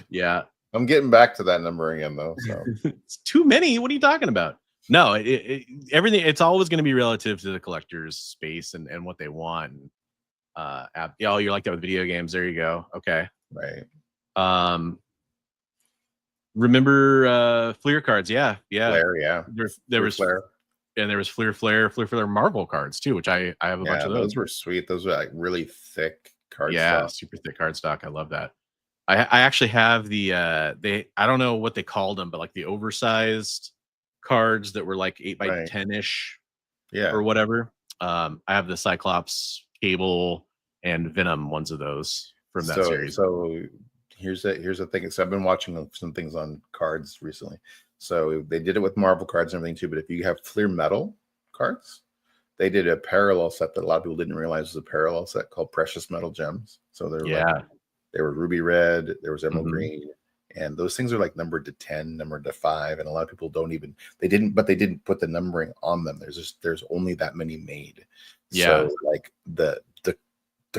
Yeah. I'm getting back to that number again, though. So it's too many. What are you talking about? No, everything. It's always going to be relative to the collector's space and what they want. You're like that with video games. There you go. Okay. Right. Remember Fleer cards? Yeah. Flair, yeah. There was Flair, and there was Fleer Marvel cards too, which I have a bunch of those. Those were sweet. Those were like really thick cards. Yeah, super thick cardstock. I love that. I actually have the I don't know what they called them, but like the oversized cards that were like 8 by 10-ish, or whatever. I have the Cyclops, Cable, and Venom ones of those from that series. So here's the thing. So I've been watching some things on cards recently. So they did it with Marvel cards and everything too. But if you have Fleer Metal cards, they did a parallel set that a lot of people didn't realize was a parallel set called Precious Metal Gems. So they're they were ruby red, there was emerald green, and those things are like numbered to 10, numbered to 5, and a lot of people they didn't put the numbering on them. There's only that many made. Yeah. So like the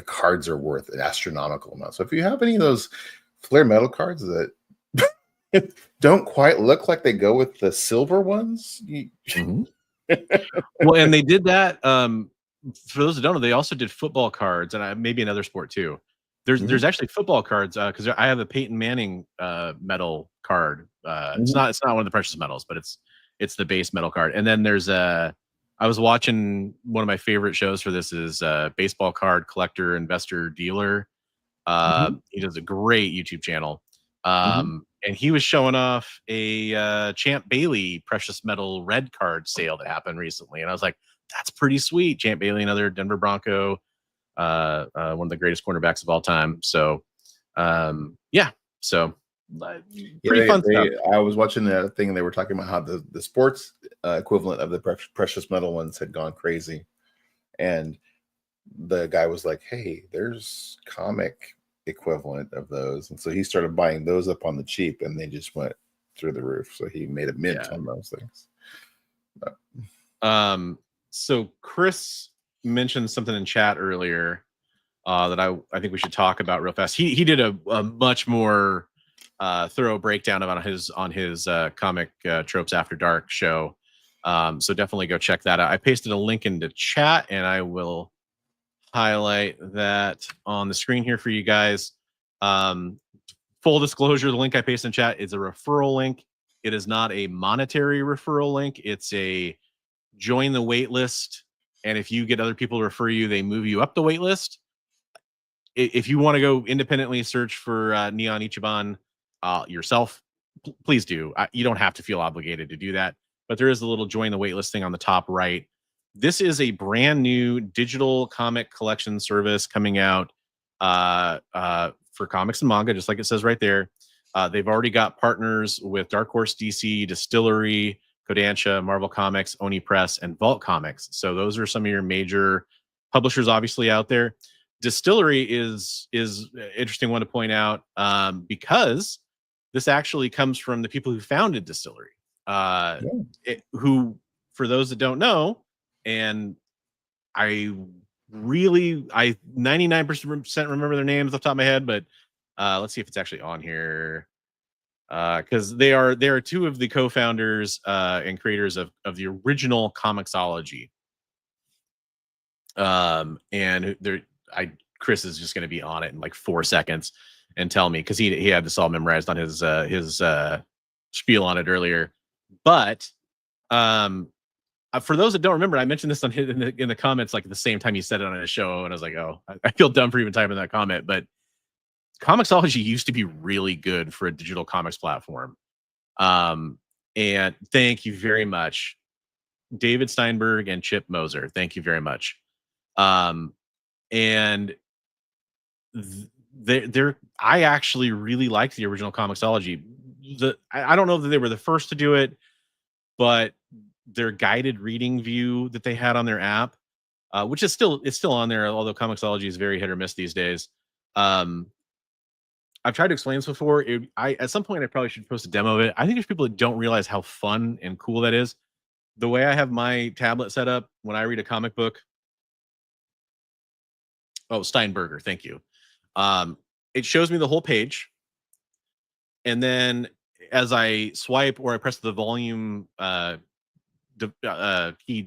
cards are worth an astronomical amount. So if you have any of those Flair Metal cards that don't quite look like they go with the silver ones, well, and they did that. For those that don't know, they also did football cards, and maybe another sport too. There's actually football cards because I have a Peyton Manning metal card. It's not one of the precious metals, but it's the base metal card. And then there's I was watching one of my favorite shows for this is Baseball Card Collector Investor Dealer. He does a great YouTube channel. And he was showing off a Champ Bailey precious metal red card sale that happened recently. And I was like, that's pretty sweet. Champ Bailey, another Denver Bronco, one of the greatest cornerbacks of all time. So, yeah. So, pretty fun stuff. I was watching a thing and they were talking about how the sports equivalent of the precious metal ones had gone crazy. And the guy was like, hey, there's comic equivalent of those. And so he started buying those up on the cheap and they just went through the roof. So he made a mint on those things. But. So Chris mentioned something in chat earlier that I think we should talk about real fast. He did a much more thorough breakdown on his comic tropes after dark show. So definitely go check that out. I pasted a link into chat and I will highlight that on the screen here for you guys. Full disclosure, the link I pasted in chat is a referral link. It is not a monetary referral link. It's a join the wait list. And if you get other people to refer you, they move you up the wait list. If you want to go independently search for Neon Ichiban yourself, please do. You don't have to feel obligated to do that. But there is a little join the wait list thing on the top right. This is a brand new digital comic collection service coming out for comics and manga, just like it says right there. They've already got partners with Dark Horse DC, Distillery, Kodansha, Marvel Comics, Oni Press, and Vault Comics. So those are some of your major publishers obviously out there. Distillery is an interesting one to point out because this actually comes from the people who founded Distillery, who, for those that don't know, and I 99% remember their names off the top of my head, but let's see if it's actually on here. Because they are two of the co-founders and creators of the original Comixology. And Chris is just going to be on it in like 4 seconds and tell me, because he had this all memorized on his spiel on it earlier. But for those that don't remember, I mentioned this in the comments like at the same time you said it on his show, and I was like, oh, I feel dumb for even typing that comment, but Comixology used to be really good for a digital comics platform. And thank you very much, David Steinberg and Chip Moser. Thank you very much. And I actually really liked the original Comixology. I don't know that they were the first to do it, but their guided reading view that they had on their app, which is still on there, although Comixology is very hit or miss these days. I've tried to explain this before. At some point I probably should post a demo of it. I think there's people that don't realize how fun and cool that is. The way I have my tablet set up when I read a comic book. Oh, Steinberger, thank you. It shows me the whole page, and then as I swipe or I press the volume key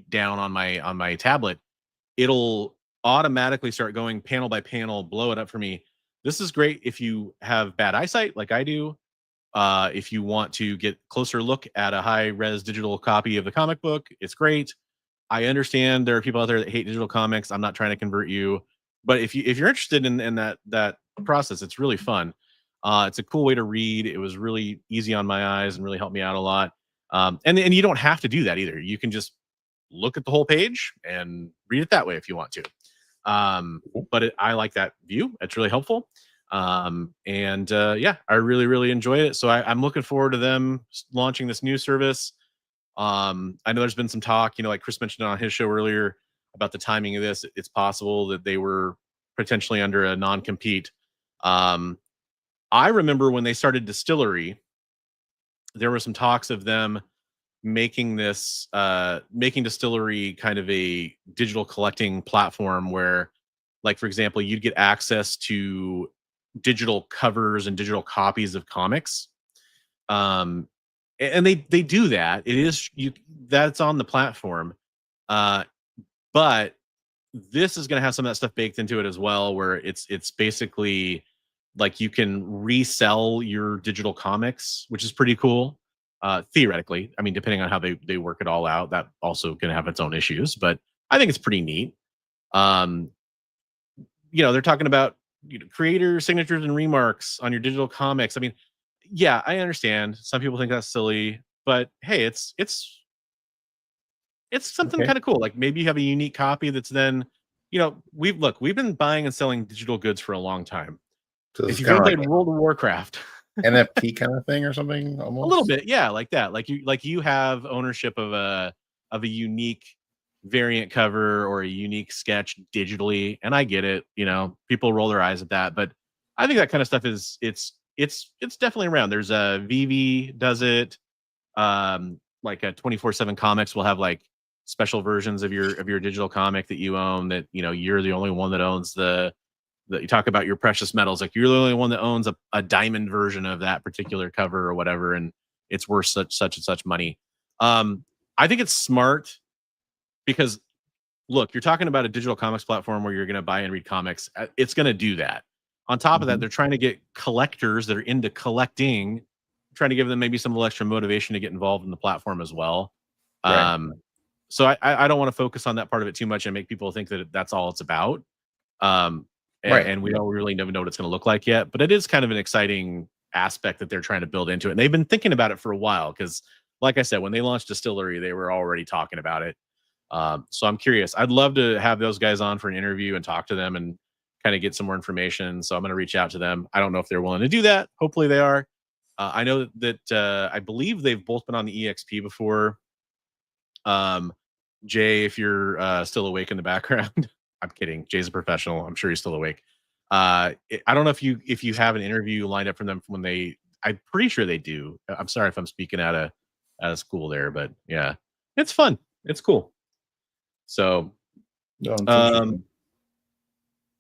down on my tablet, it'll automatically start going panel by panel, blow it up for me. This is great if you have bad eyesight like I do. If you want to get closer look at a high-res digital copy of the comic book, it's great. I understand there are people out there that hate digital comics. I'm not trying to convert you. But if you're interested in that process, it's really fun. It's a cool way to read. It was really easy on my eyes and really helped me out a lot. And you don't have to do that either. You can just look at the whole page and read it that way if you want to. But I like that view. It's really helpful. Yeah, I really, really enjoy it. So I'm looking forward to them launching this new service. I know there's been some talk, like Chris mentioned on his show earlier about the timing of this. It's possible that they were potentially under a non-compete. I remember when they started Distillery, there were some talks of them making Distillery kind of a digital collecting platform where, like, for example, you'd get access to digital covers and digital copies of comics. And they do that. That's on the platform. But this is going to have some of that stuff baked into it as well, where it's basically like you can resell your digital comics, which is pretty cool. Theoretically, I mean, depending on how they work it all out, that also can have its own issues, but I think it's pretty neat. Um, they're talking about creator signatures and remarks on your digital comics. I mean, yeah, I understand. Some people think that's silly, but hey, it's something Okay. kind of cool. Like maybe you have a unique copy that's then, we've been buying and selling digital goods for a long time. So this If is you've kind ever of like played World of Warcraft, NFT kind of thing or something, a little almost. bit, yeah, like that. Like you have ownership of a unique variant cover or a unique sketch digitally, and I get it. People roll their eyes at that, but I think that kind of stuff it's definitely around. There's a VV does it. Like a 24/7 Comics will have like special versions of your digital comic that you own, that you're the only one that owns that you talk about your precious metals, like you're the only one that owns a diamond version of that particular cover or whatever, and it's worth such and such money. I think it's smart because look, you're talking about a digital comics platform where you're going to buy and read comics. It's going to do that. On top of that, Mhm. they're trying to get collectors that are into collecting, trying to give them maybe some little extra motivation to get involved in the platform as well. Right. So I don't want to focus on that part of it too much and make people think that that's all it's about. Um, Right. and we don't really know what it's going to look like yet, but it is kind of an exciting aspect that they're trying to build into it. And they've been thinking about it for a while because, like I said, when they launched Distillery, they were already talking about it. So I'm curious. I'd love to have those guys on for an interview and talk to them and kind of get some more information. So I'm going to reach out to them. I don't know if they're willing to do that. Hopefully they are. I know that I believe they've both been on the EXP before. Jay, if you're still awake in the background, I'm kidding. Jay's a professional. I'm sure he's still awake. I don't know if you have an interview lined up from them from when they. I'm pretty sure they do. I'm sorry if I'm speaking out of school there, but yeah, it's fun. It's cool. So, No, it's um,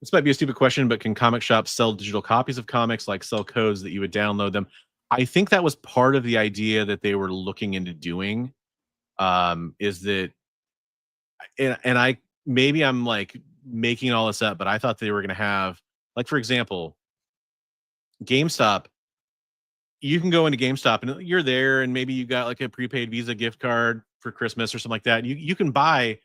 this might be a stupid question, but can comic shops sell digital copies of comics, like sell codes that you would download them? I think that was part of the idea that they were looking into doing. Is that, and I maybe I'm like making all this up, but I thought they were going to have, like, for example, GameStop. You can go into GameStop and you're there, and maybe you got like a prepaid Visa gift card for Christmas or something like that. You can buy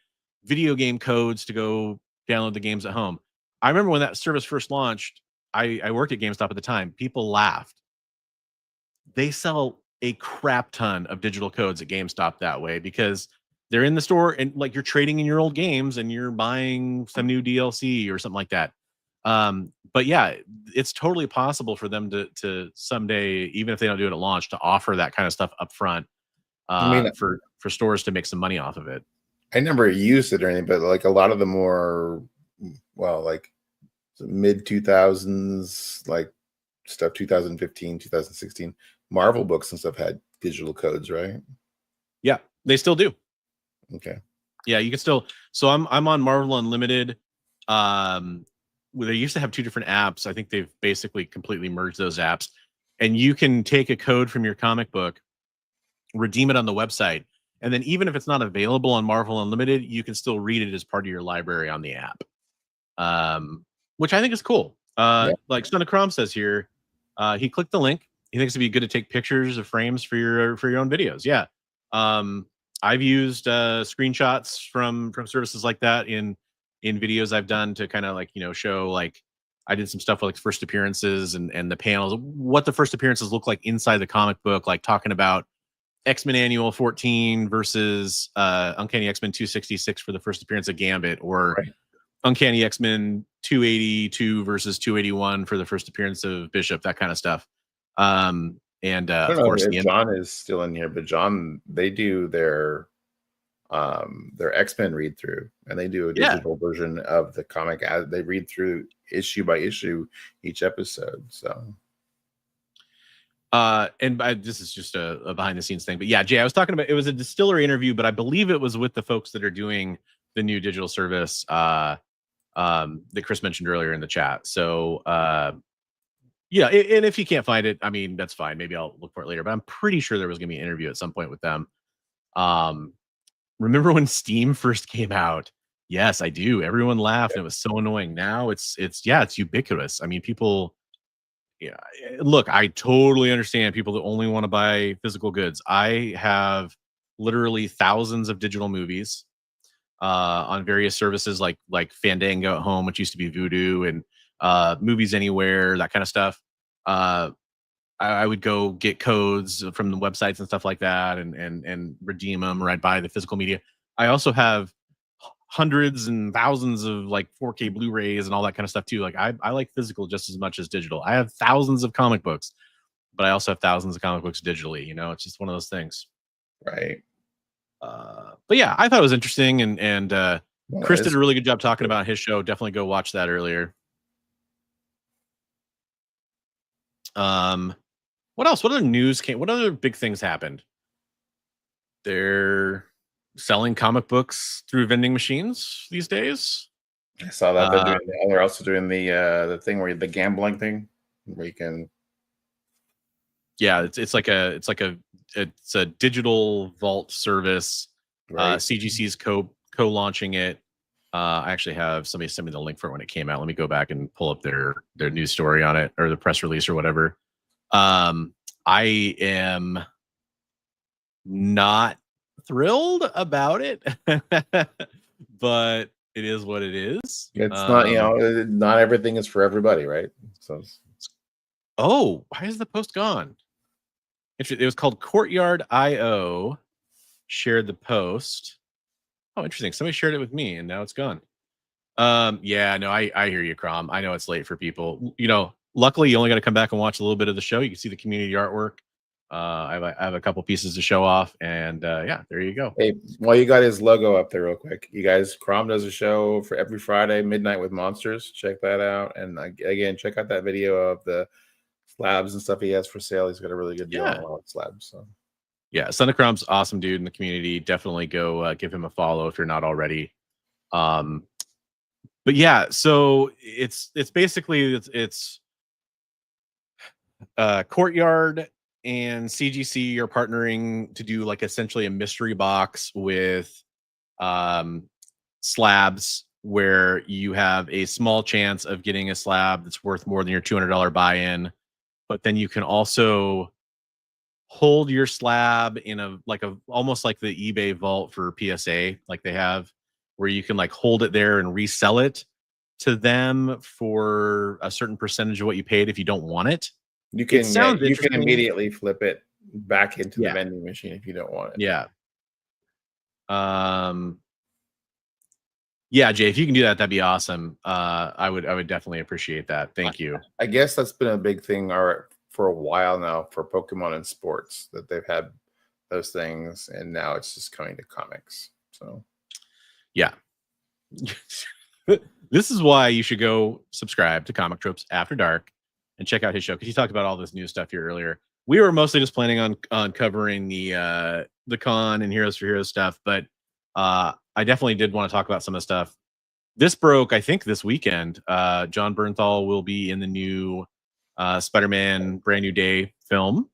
video game codes to go download the games at home. I remember when that service first launched, I worked at GameStop at the time. People laughed. They sell a crap ton of digital codes at GameStop that way because they're in the store and like you're trading in your old games and you're buying some new DLC or something like that. But yeah, it's totally possible for them to someday, even if they don't do it at launch, to offer that kind of stuff up front I mean, for stores to make some money off of it. I never used it or anything, but like a lot of the more, well, like mid 2000s, like stuff, 2015, 2016, Marvel books and stuff had digital codes, right? Yeah, they still do. Okay. Yeah, you can still. So I'm on Marvel Unlimited. Where they used to have two different apps. I think they've basically completely merged those apps, and you can take a code from your comic book, redeem it on the website, and then even if it's not available on Marvel Unlimited, you can still read it as part of your library on the app. Which I think is cool. Yeah. Like Son of Crom says here, he clicked the link. He thinks it'd be good to take pictures of frames for your own videos. Yeah. I've used screenshots from services like that in videos I've done to kind of like, show, like, I did some stuff with like first appearances and the panels, what the first appearances look like inside the comic book, like talking about X-Men Annual 14 versus Uncanny X-Men 266 for the first appearance of Gambit, or Right. Uncanny X-Men 282 versus 281 for the first appearance of Bishop, that kind of stuff. And I don't of know course, if John is still in here, but John, they do their X-Men read through, and they do a digital version of the comic as they read through issue by issue each episode. So this is just a behind the scenes thing, but yeah, Jay, I was talking about, it was a Distillery interview, but I believe it was with the folks that are doing the new digital service that Chris mentioned earlier in the chat. So yeah, and if you can't find it, I mean, that's fine. Maybe I'll look for it later, but I'm pretty sure there was going to be an interview at some point with them. Remember when Steam first came out Yes, I do. Everyone laughed. And it was so annoying. Now it's ubiquitous. I mean, people. Yeah, look, I totally understand people that only want to buy physical goods. I have literally thousands of digital movies on various services like Fandango at home, which used to be Vudu, and Movies Anywhere, that kind of stuff. Uh, I would go get codes from the websites and stuff like that, and redeem them right by the physical media. I also have hundreds and thousands of like 4K Blu-rays and all that kind of stuff too. Like I like physical just as much as digital. I have thousands of comic books, but I also have thousands of comic books digitally. You know, it's just one of those things. Right. But yeah, I thought it was interesting, and Well, Chris did a really good job talking about his show. Definitely go watch that earlier. What else? What other news came? What other big things happened? They're selling comic books through vending machines these days. I saw that they're also doing the thing where the gambling thing where you can. Yeah, it's a digital vault service. Right. CGC's co-launching it. I actually have somebody send me the link for it when it came out. Let me go back and pull up their news story on it, or the press release or whatever. I am not thrilled about it, but it is what it is. It's not, not everything is for everybody, right? So, oh, why is the post gone? It was called Courtyard IO. Shared the post. Oh, interesting. Somebody shared it with me, and now it's gone. Yeah, no, I hear you, Crom. I know it's late for people. Luckily, you only got to come back and watch a little bit of the show. You can see the community artwork. I have a couple pieces to show off, and yeah, there you go. Hey, while you got his logo up there real quick, you guys, Crom does a show for every Friday, Midnight with Monsters. Check that out. And again, check out that video of the slabs and stuff he has for sale. He's got a really good deal on a lot of slabs. So yeah, Son of Crom's awesome dude in the community. Definitely go give him a follow if you're not already. But yeah, so it's basically it's Courtyard and CGC are partnering to do like essentially a mystery box with slabs where you have a small chance of getting a slab that's worth more than your $200 buy-in, but then you can also hold your slab in almost like the eBay vault for PSA, like they have, where you can like hold it there and resell it to them for a certain percentage of what you paid if you don't want it. You can immediately flip it back into the vending machine if you don't want it. Yeah. Yeah, Jay, if you can do that, that'd be awesome. I would definitely appreciate that. Thank you. I guess that's been a big thing for a while now for Pokemon and sports, that they've had those things, and now it's just coming to comics. So yeah. This is why you should go subscribe to Comic Tropes After Dark and check out his show, because he talked about all this new stuff here earlier. We were mostly just planning on covering the con and Heroes4Heroes stuff, but I definitely did want to talk about some of the stuff. This broke, I think, this weekend. John Bernthal will be in the new Spider-Man Brand New Day film.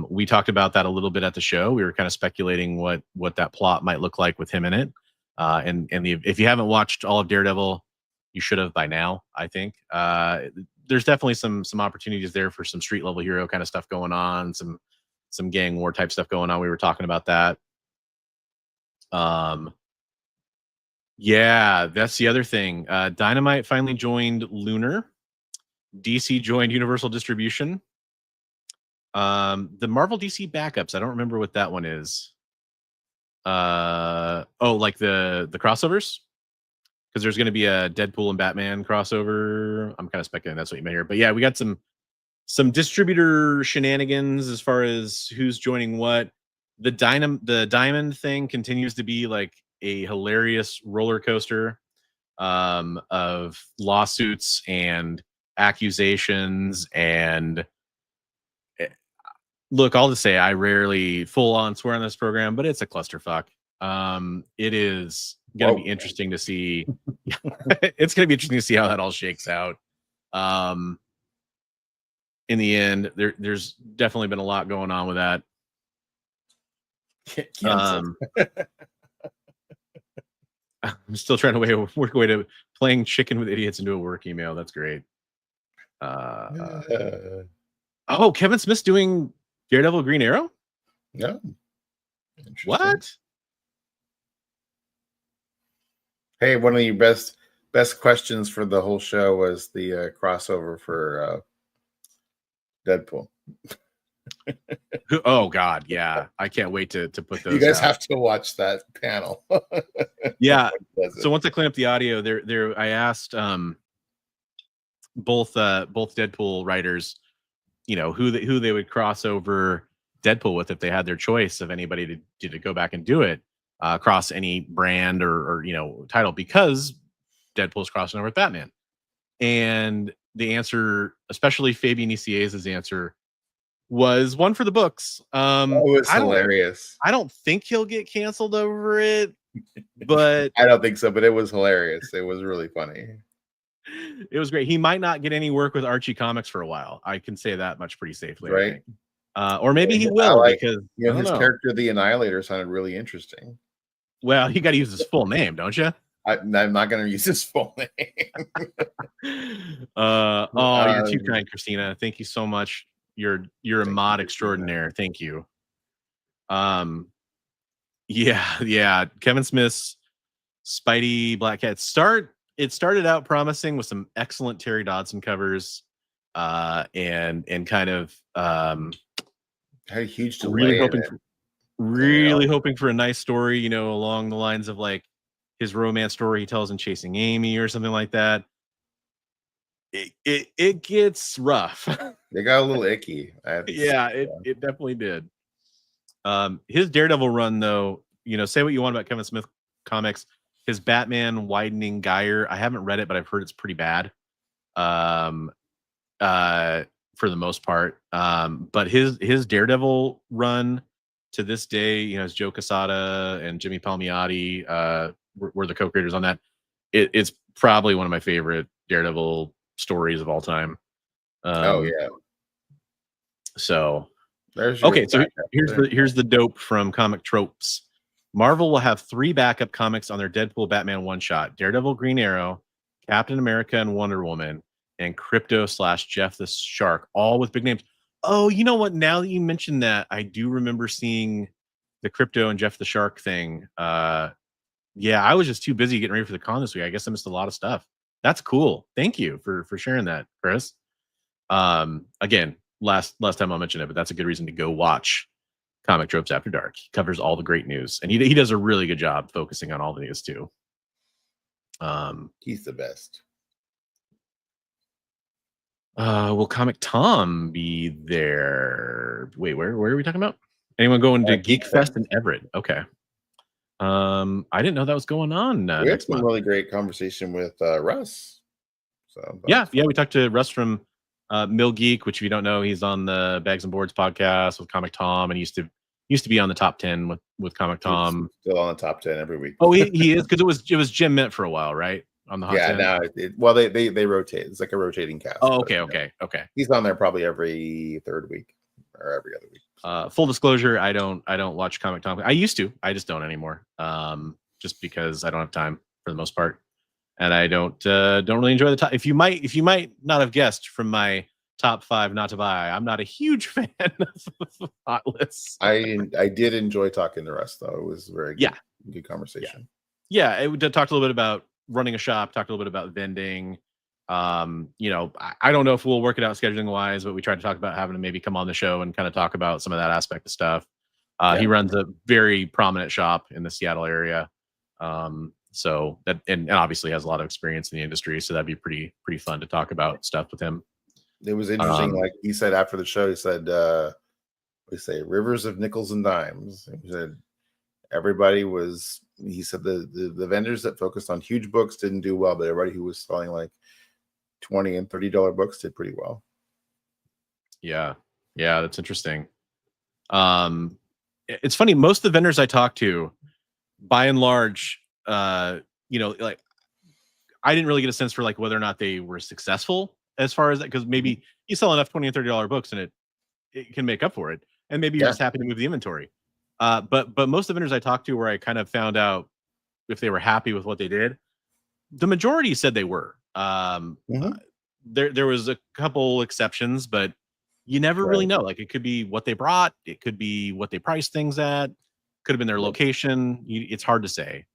We talked about that a little bit at the show. We were kind of speculating what that plot might look like with him in it. If you haven't watched all of Daredevil, you should have by now, I think. There's definitely some opportunities there for some street level hero kind of stuff going on, some gang war type stuff going on. We were talking about that. Yeah, that's the other thing. Dynamite finally joined Lunar. DC joined Universal Distribution. The Marvel DC backups, I don't remember what that one is. Like the crossovers, because there's going to be a Deadpool and Batman crossover. I'm kind of speculating that's what you meant here, but yeah, we got some distributor shenanigans as far as who's joining what. The diamond thing continues to be like a hilarious roller coaster of lawsuits and accusations. And look, I'll just say I rarely full on swear on this program, but it's a clusterfuck. It is going to be interesting to see. It's going to be interesting to see how that all shakes out. In the end, there's definitely been a lot going on with that. I'm still trying to work a way to playing chicken with idiots into a work email. That's great. Oh, Kevin Smith's doing Daredevil Green Arrow? Yeah. Interesting. What? Hey, one of your best questions for the whole show was the crossover for Deadpool. Oh God, yeah. I can't wait to put those. You guys out. have to watch that panel. Yeah. So once I clean up the audio, I asked both Deadpool writers, who they would cross over Deadpool with if they had their choice of anybody to go back and do it across any brand or title, because Deadpool's crossing over with Batman. And the answer, especially Fabian Nicieza's answer, was one for the books. It was hilarious. I don't think he'll get canceled over it, but I don't think so, but it was hilarious. It was really funny. It was great. He might not get any work with Archie Comics for a while. I can say that much pretty safely, right? I think. Or maybe he will, because his character, the Annihilator, sounded really interesting. Well, you got to use his full name, don't you? I'm not going to use his full name. You're too kind, Christina. Thank you so much. You're a mod extraordinaire. Thank you. Yeah. Kevin Smith's Spidey Black Cat it started out promising with some excellent Terry Dodson covers, and kind of had a huge delay. Really hoping for a nice story, along the lines of like his romance story he tells in Chasing Amy or something like that. It gets rough. They got a little icky. It definitely did. His Daredevil run, though, say what you want about Kevin Smith comics, his Batman Widening Gyre, I haven't read it, but I've heard it's pretty bad. For the most part. But his Daredevil run to this day, as Joe Quesada and Jimmy Palmiotti were the co-creators on that. It's probably one of my favorite Daredevil stories of all time. So okay, so here's the dope from Comic Tropes. Marvel will have 3 backup comics on their Deadpool Batman one-shot: Daredevil, Green Arrow, Captain America, and Wonder Woman, and Crypto/Jeff the Shark, all with big names. Oh, you know what? Now that you mentioned that, I do remember seeing the Crypto and Jeff the Shark thing. Yeah, I was just too busy getting ready for the con this week. I guess I missed a lot of stuff. That's cool. Thank you for sharing that, Chris. Again, last time I'll mention it, but that's a good reason to go watch Comic Tropes After Dark. He covers all the great news, and he does a really good job focusing on all the news too. He's the best. Will Comic Tom be there? Wait, where are we talking about? Anyone going to Geek Fest in Everett? Okay. I didn't know that was going on. We had some really great conversation with Russ. So yeah, we talked to Russ from Mill Geek, which if you don't know, he's on the Bags and Boards podcast with Comic Tom, and used to be on the top 10 with Comic Tom. He's still on the top 10 every week. Oh, he is, because it was Jim Mint for a while, right? On the hot 10. Now they rotate. It's like a rotating cast. Oh, okay. He's on there probably every third week or every other week. Full disclosure, I don't watch Comic Tom. I used to. I just don't anymore. Just because I don't have time for the most part, and I don't really enjoy the top. If you might not have guessed from my top 5 not to buy, I'm not a huge fan of hot lists. I did enjoy talking to Russ, though. It was very good conversation. Yeah, it talked a little bit about running a shop, talked a little bit about vending. I don't know if we'll work it out scheduling wise, but we tried to talk about having him maybe come on the show and kind of talk about some of that aspect of stuff. He runs a very prominent shop in the Seattle area. So that, and obviously has a lot of experience in the industry. So that'd be pretty fun to talk about stuff with him. It was interesting. Like he said after the show, he said, we say rivers of nickels and dimes. He said he said the vendors that focused on huge books didn't do well, but everybody who was selling like $20 and $30 books did pretty well. Yeah, that's interesting. It's funny, most of the vendors I talk to, by and large, like I didn't really get a sense for like whether or not they were successful as far as that, because maybe you sell enough $20 and $30 books and it can make up for it, and maybe you're just happy to move the inventory. But most of the vendors I talked to, where I kind of found out if they were happy with what they did. The majority said they were. Mhm. There was a couple exceptions, but you never really Right. know. Like, it could be what they brought, it could be what they priced things at, could have been their Yep. location. It's hard to say.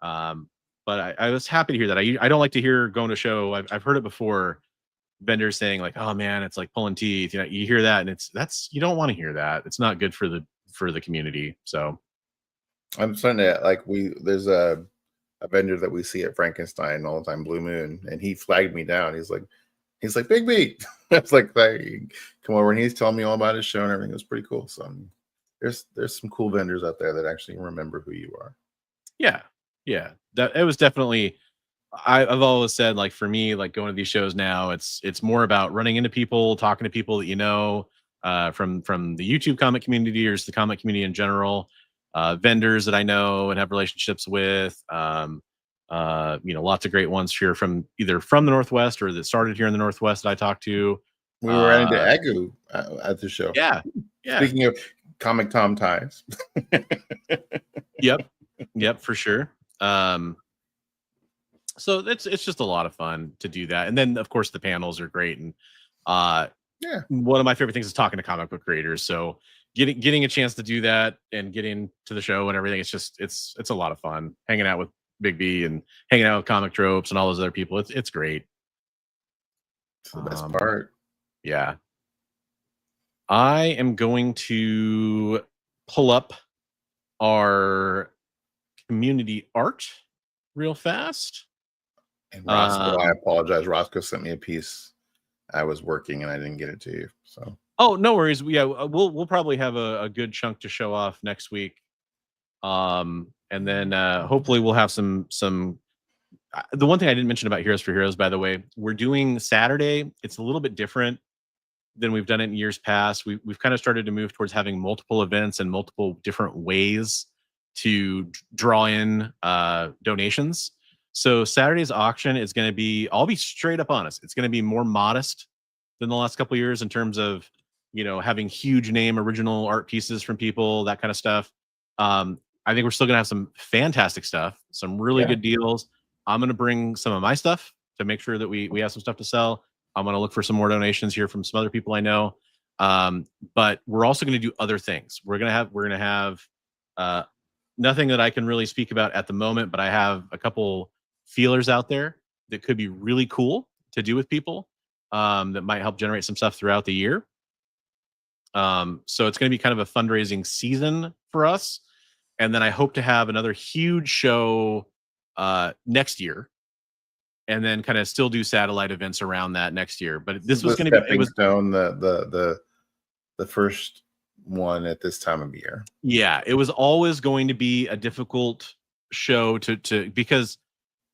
But I was happy to hear that. I don't like to hear going to a show. I've heard it before. Vendors saying like, "Oh man, it's like pulling teeth." You know, you hear that, and that's you don't want to hear that. It's not good for the community. So I'm starting to like there's a vendor that we see at Frankenstein all the time, Blue Moon, and he flagged me down. He's like Big B. I was like, "Hey, come over," and he's telling me all about his show and everything. It was pretty cool. So there's some cool vendors out there that actually remember who you are. yeah, yeah, that it was definitely. I've always said, like, for me, like, going to these shows now, it's more about running into people, talking to people that you know, from the YouTube comic community or just the comic community in general, vendors that I know and have relationships with, lots of great ones here from either from the Northwest or that started here in the Northwest that I talked to. We ran into Uh, Agu at the show. yeah, yeah, Speaking of Comic Tom ties, yep, yep, for sure. So it's just a lot of fun to do that. And then of course the panels are great. And yeah, one of my favorite things is talking to comic book creators. So getting a chance to do that and getting to the show and everything, it's a lot of fun hanging out with Big B and hanging out with Comic Tropes and all those other people. It's great. it's the best Um, part. yeah. I am going to pull up our community art real fast. And Roscoe, I Um, apologize. Roscoe sent me a piece. I was working and I didn't get it to you. So Oh, no worries. Yeah, we'll probably have a good chunk to show off next week. And then hopefully we'll have some the one thing I didn't mention about Heroes for Heroes, by the way, we're doing Saturday. It's a little bit different than we've done it in years past. We've kind of started to move towards having multiple events and multiple different ways to draw in donations. So Saturday's auction is going to be, I'll be straight up honest, it's going to be more modest than the last couple of years in terms of, having huge name original art pieces from people, that kind of stuff. I think we're still going to have some fantastic stuff, some really yeah, good deals. I'm going to bring some of my stuff to make sure that we have some stuff to sell. I'm going to look for some more donations here from some other people I know. But we're also going to do other things. We're going to have nothing that I can really speak about at the moment, but I have a couple feelers out there that could be really cool to do with people, that might help generate some stuff throughout the year. So it's going to be kind of a fundraising season for us. And then I hope to have another huge show next year, and then kind of still do satellite events around that next year. But this was going to be, it was, stone, the first one at this time of year. yeah, it was always going to be a difficult show to because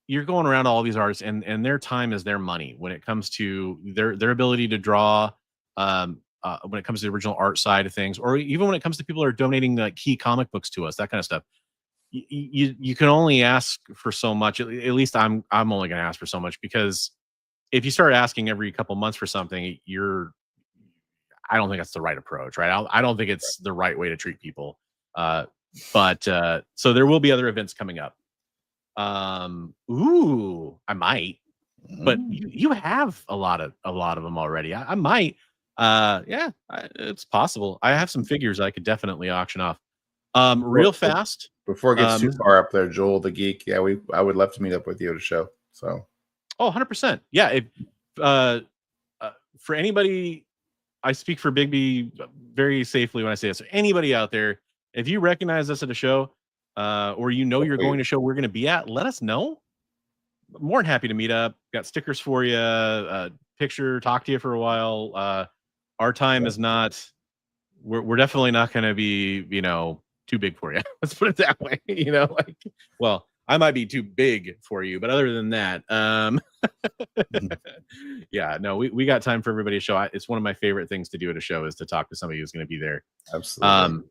you're going around all these artists and their time is their money when it comes to their ability to draw, when it comes to the original art side of things, or even when it comes to people who are donating like key comic books to us, that kind of stuff. You can only ask for so much. At least I'm only going to ask for so much, because if you start asking every couple months for something, I don't think that's the right approach, right? I don't think it's the right way to treat people. But so there will be other events coming up. Ooh, I might, but you have a lot of them already. I might. Yeah, it's possible. I have some figures I could definitely auction off. Real fast. Before it gets too far up there, Joel the Geek. Yeah, I would love to meet up with you at a show. So, Oh, 100%. Yeah. If for anybody, I speak for Bigby very safely when I say this. So anybody out there, if you recognize us at a show, or you're going to a show we're going to be at, let us know. More than happy to meet up. Got stickers for you, picture, talk to you for a while. Our time is not, we're definitely not going to be, too big for you. Let's put it that way. Well, I might be too big for you, but other than that, yeah, no, we got time for everybody to show. It's one of my favorite things to do at a show is to talk to somebody who's going to be there. absolutely.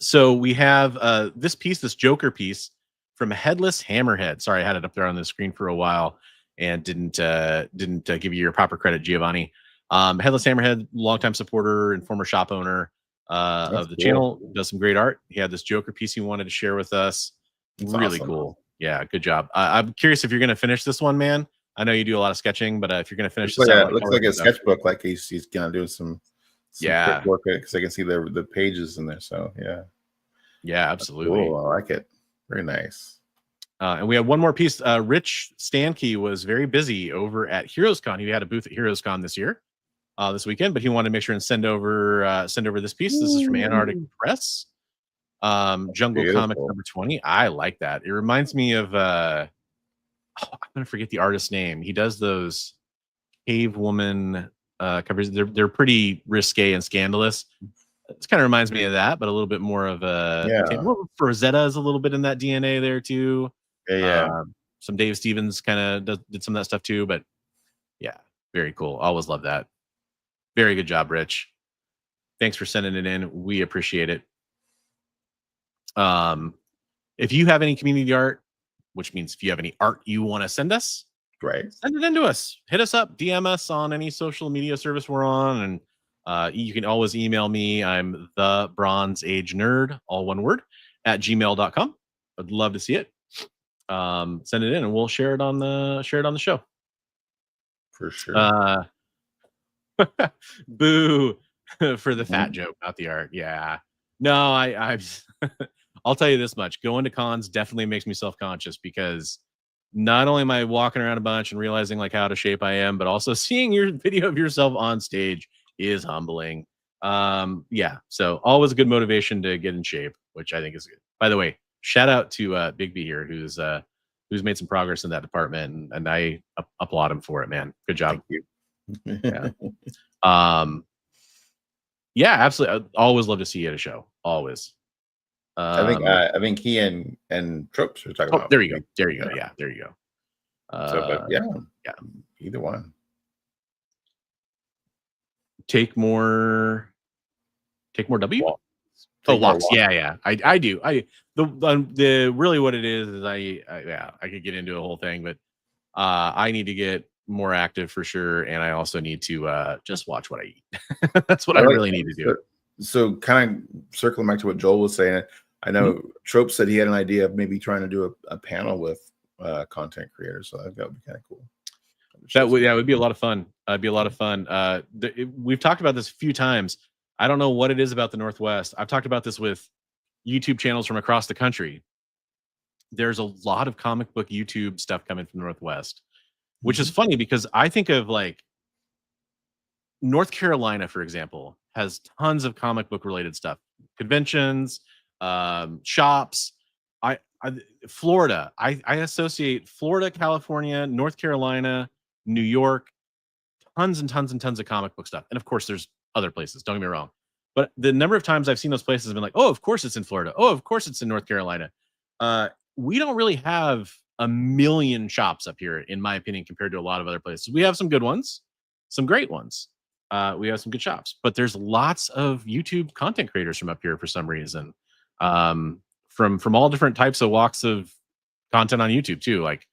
So we have this Joker piece from Headless Hammerhead. Sorry, I had it up there on the screen for a while and didn't give you your proper credit, Giovanni. Headless Hammerhead, longtime supporter and former shop owner of the channel, does some great art. He had this Joker piece he wanted to share with us. It's Really awesome. cool. Yeah, good job. I'm curious if you're going to finish this one, man. I know you do a lot of sketching, but if you're going to finish Looks this like out, a, looks how like a is stuff? sketchbook. Like he's gonna do some quick Yeah, work because I can see the pages in there. So yeah, yeah, that's absolutely. cool. I like it. Very nice. And we have one more piece. Rich Stankey was very busy over at HeroesCon. He had a booth at HeroesCon this weekend, but he wanted to make sure and send over this piece. This is from Antarctic Press. Jungle Comics Beautiful. number 20. I like that. It reminds me of I'm gonna forget the artist's name. He does those cave woman covers. They're pretty risque and scandalous. It kind of reminds me of that, but a little bit more of a Yeah. Rosetta is a little bit in that DNA there too. Yeah. Some Dave Stevens kind of did some of that stuff too, but yeah, very cool. Always love that. Very good job, Rich. Thanks for sending it in. We appreciate it. If you have any community art, which means if you have any art you want to send us, Right. send it in to us. Hit us up, DM us on any social media service we're on, and you can always email me. I'm the Bronze Age Nerd, all one word, at gmail.com. I'd love to see it. Send it in, and we'll share it on the show. For sure. Boo for the fat joke, not the art. Yeah, no, I've I'll tell you this much: going to cons definitely makes me self-conscious because not only am I walking around a bunch and realizing like how out of shape I am, but also seeing your video of yourself on stage is humbling. Yeah, so always a good motivation to get in shape, which I think is good. By the way, shout out to Big B here, who's made some progress in that department, and I applaud him for it, man. Good job. Thank you. Yeah. Yeah, absolutely. I'd always love to see you at a show. Always. I think he and Tropes were talking about. There you go. There you go. Yeah, there you go. So, but yeah, either one. Take more W. Walks. Walks. Yeah. I do. The really what it is I could get into a whole thing, but I need to get more active for sure, and I also need to just watch what I eat. That's what I really need to do. So kind of circling back to what Joel was saying, I know Trope said he had an idea of maybe trying to do a panel with content creators, so that would be kind of cool. That would be a lot of fun. It'd be a lot of fun. We've talked about this a few times. I don't know what it is about the Northwest. I've talked about this with YouTube channels from across the country. There's a lot of comic book YouTube stuff coming from the Northwest, which is funny because I think of like North Carolina, for example, has tons of comic book related stuff, conventions, shops. Florida, I associate Florida, California, North Carolina, New York, tons and tons and tons of comic book stuff. And of course, there's other places. Don't get me wrong. But the number of times I've seen those places have been like, oh, of course it's in Florida. Oh, of course it's in North Carolina. We don't really have a million shops up here, in my opinion, compared to a lot of other places. We have some good ones, some great ones. We have some good shops, but there's lots of YouTube content creators from up here for some reason. From all different types of walks of content on YouTube too. Like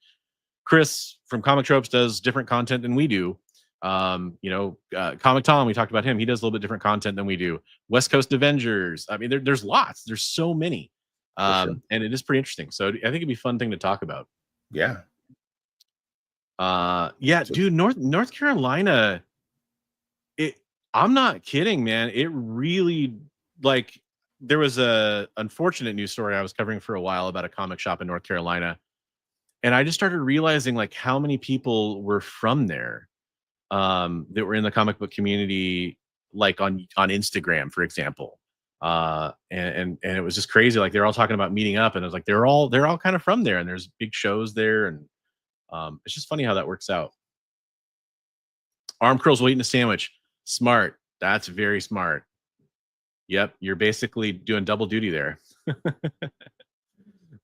Chris from Comic Tropes does different content than we do. Comic Tom, we talked about him. He does a little bit different content than we do. West Coast Avengers. I mean, there's lots. There's so many. And it is pretty interesting. So I think it'd be a fun thing to talk about. Yeah. Dude, North Carolina. I'm not kidding, man. It really, like, there was a unfortunate news story I was covering for a while about a comic shop in North Carolina, and I just started realizing like how many people were from there that were in the comic book community, like on Instagram, for example. And it was just crazy. Like they're all talking about meeting up, and it was like they're all kind of from there, and there's big shows there, and it's just funny how that works out. Arm curls while eating a sandwich. Smart. That's very smart. Yep, you're basically doing double duty there.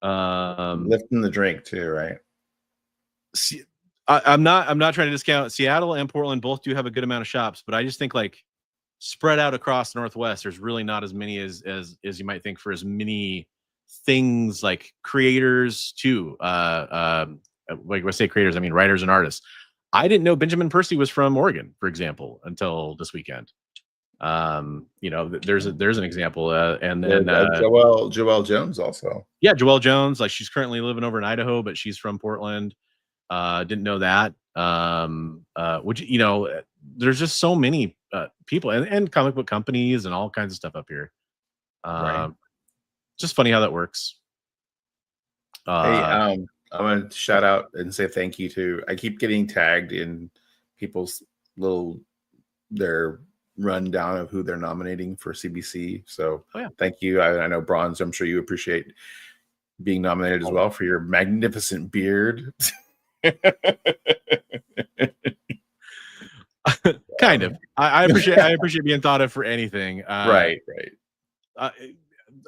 Lifting the drink too, right? See, I'm not trying to discount Seattle and Portland. Both do have a good amount of shops, but I just think like spread out across the Northwest, there's really not as many as you might think for as many things like creators too. Like when I say creators, I mean writers and artists. I didn't know Benjamin Percy was from Oregon, for example, until this weekend. There's an example, and then Joelle Jones also. Yeah, Joelle Jones, like she's currently living over in Idaho, but she's from Portland. Didn't know that. There's just so many people and comic book companies and all kinds of stuff up here. Right. Just funny how that works. Hey, I'm gonna shout out and say thank you to. I keep getting tagged in people's their rundown of who they're nominating for CBC. So thank you. I know Bronze. I'm sure you appreciate being nominated as well for your magnificent beard. Kind of. I appreciate being thought of for anything. Right.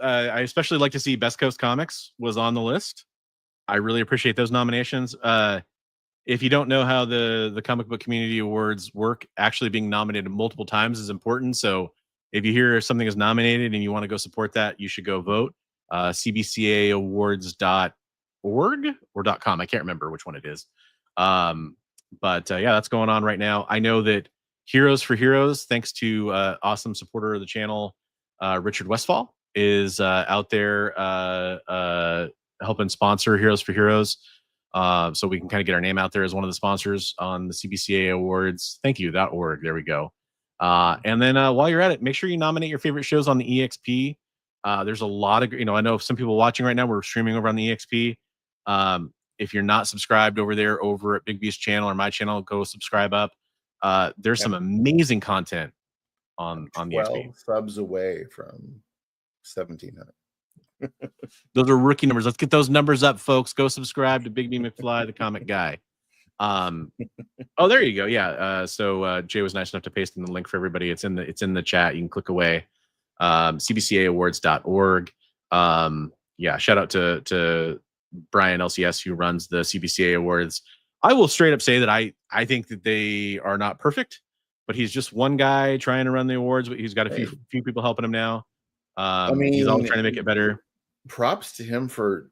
I especially like to see Best Coast Comics was on the list. I really appreciate those nominations. If you don't know how the comic book community awards work, actually being nominated multiple times is important. So if you hear something is nominated and you want to go support that, you should go vote. CBCAawards.org or .com. I can't remember which one it is. But that's going on right now. I know that Heroes4Heroes, thanks to awesome supporter of the channel, Richard Westfall, is out there helping sponsor Heroes4Heroes. So we can kind of get our name out there as one of the sponsors on the CBCA Awards. Thank you, .org. There we go. And then while you're at it, make sure you nominate your favorite shows on the EXP. There's a lot of, I know some people watching right now, we're streaming over on the EXP. If you're not subscribed over there over at Big B's channel or my channel, go subscribe up. There's some amazing content on the EXP. 12 subs away from 1,700. Those are rookie numbers. Let's get those numbers up, folks. Go subscribe to Big B McFly, the comic guy. Oh, there you go. Yeah. So Jay was nice enough to paste in the link for everybody. It's in the chat. You can click away. CBCAawards.org. Shout out to Brian LCS, who runs the CBCA Awards. I will straight up say that I think that they are not perfect, but he's just one guy trying to run the awards. He's got a few people helping him now. He's always trying to make it better. Props to him for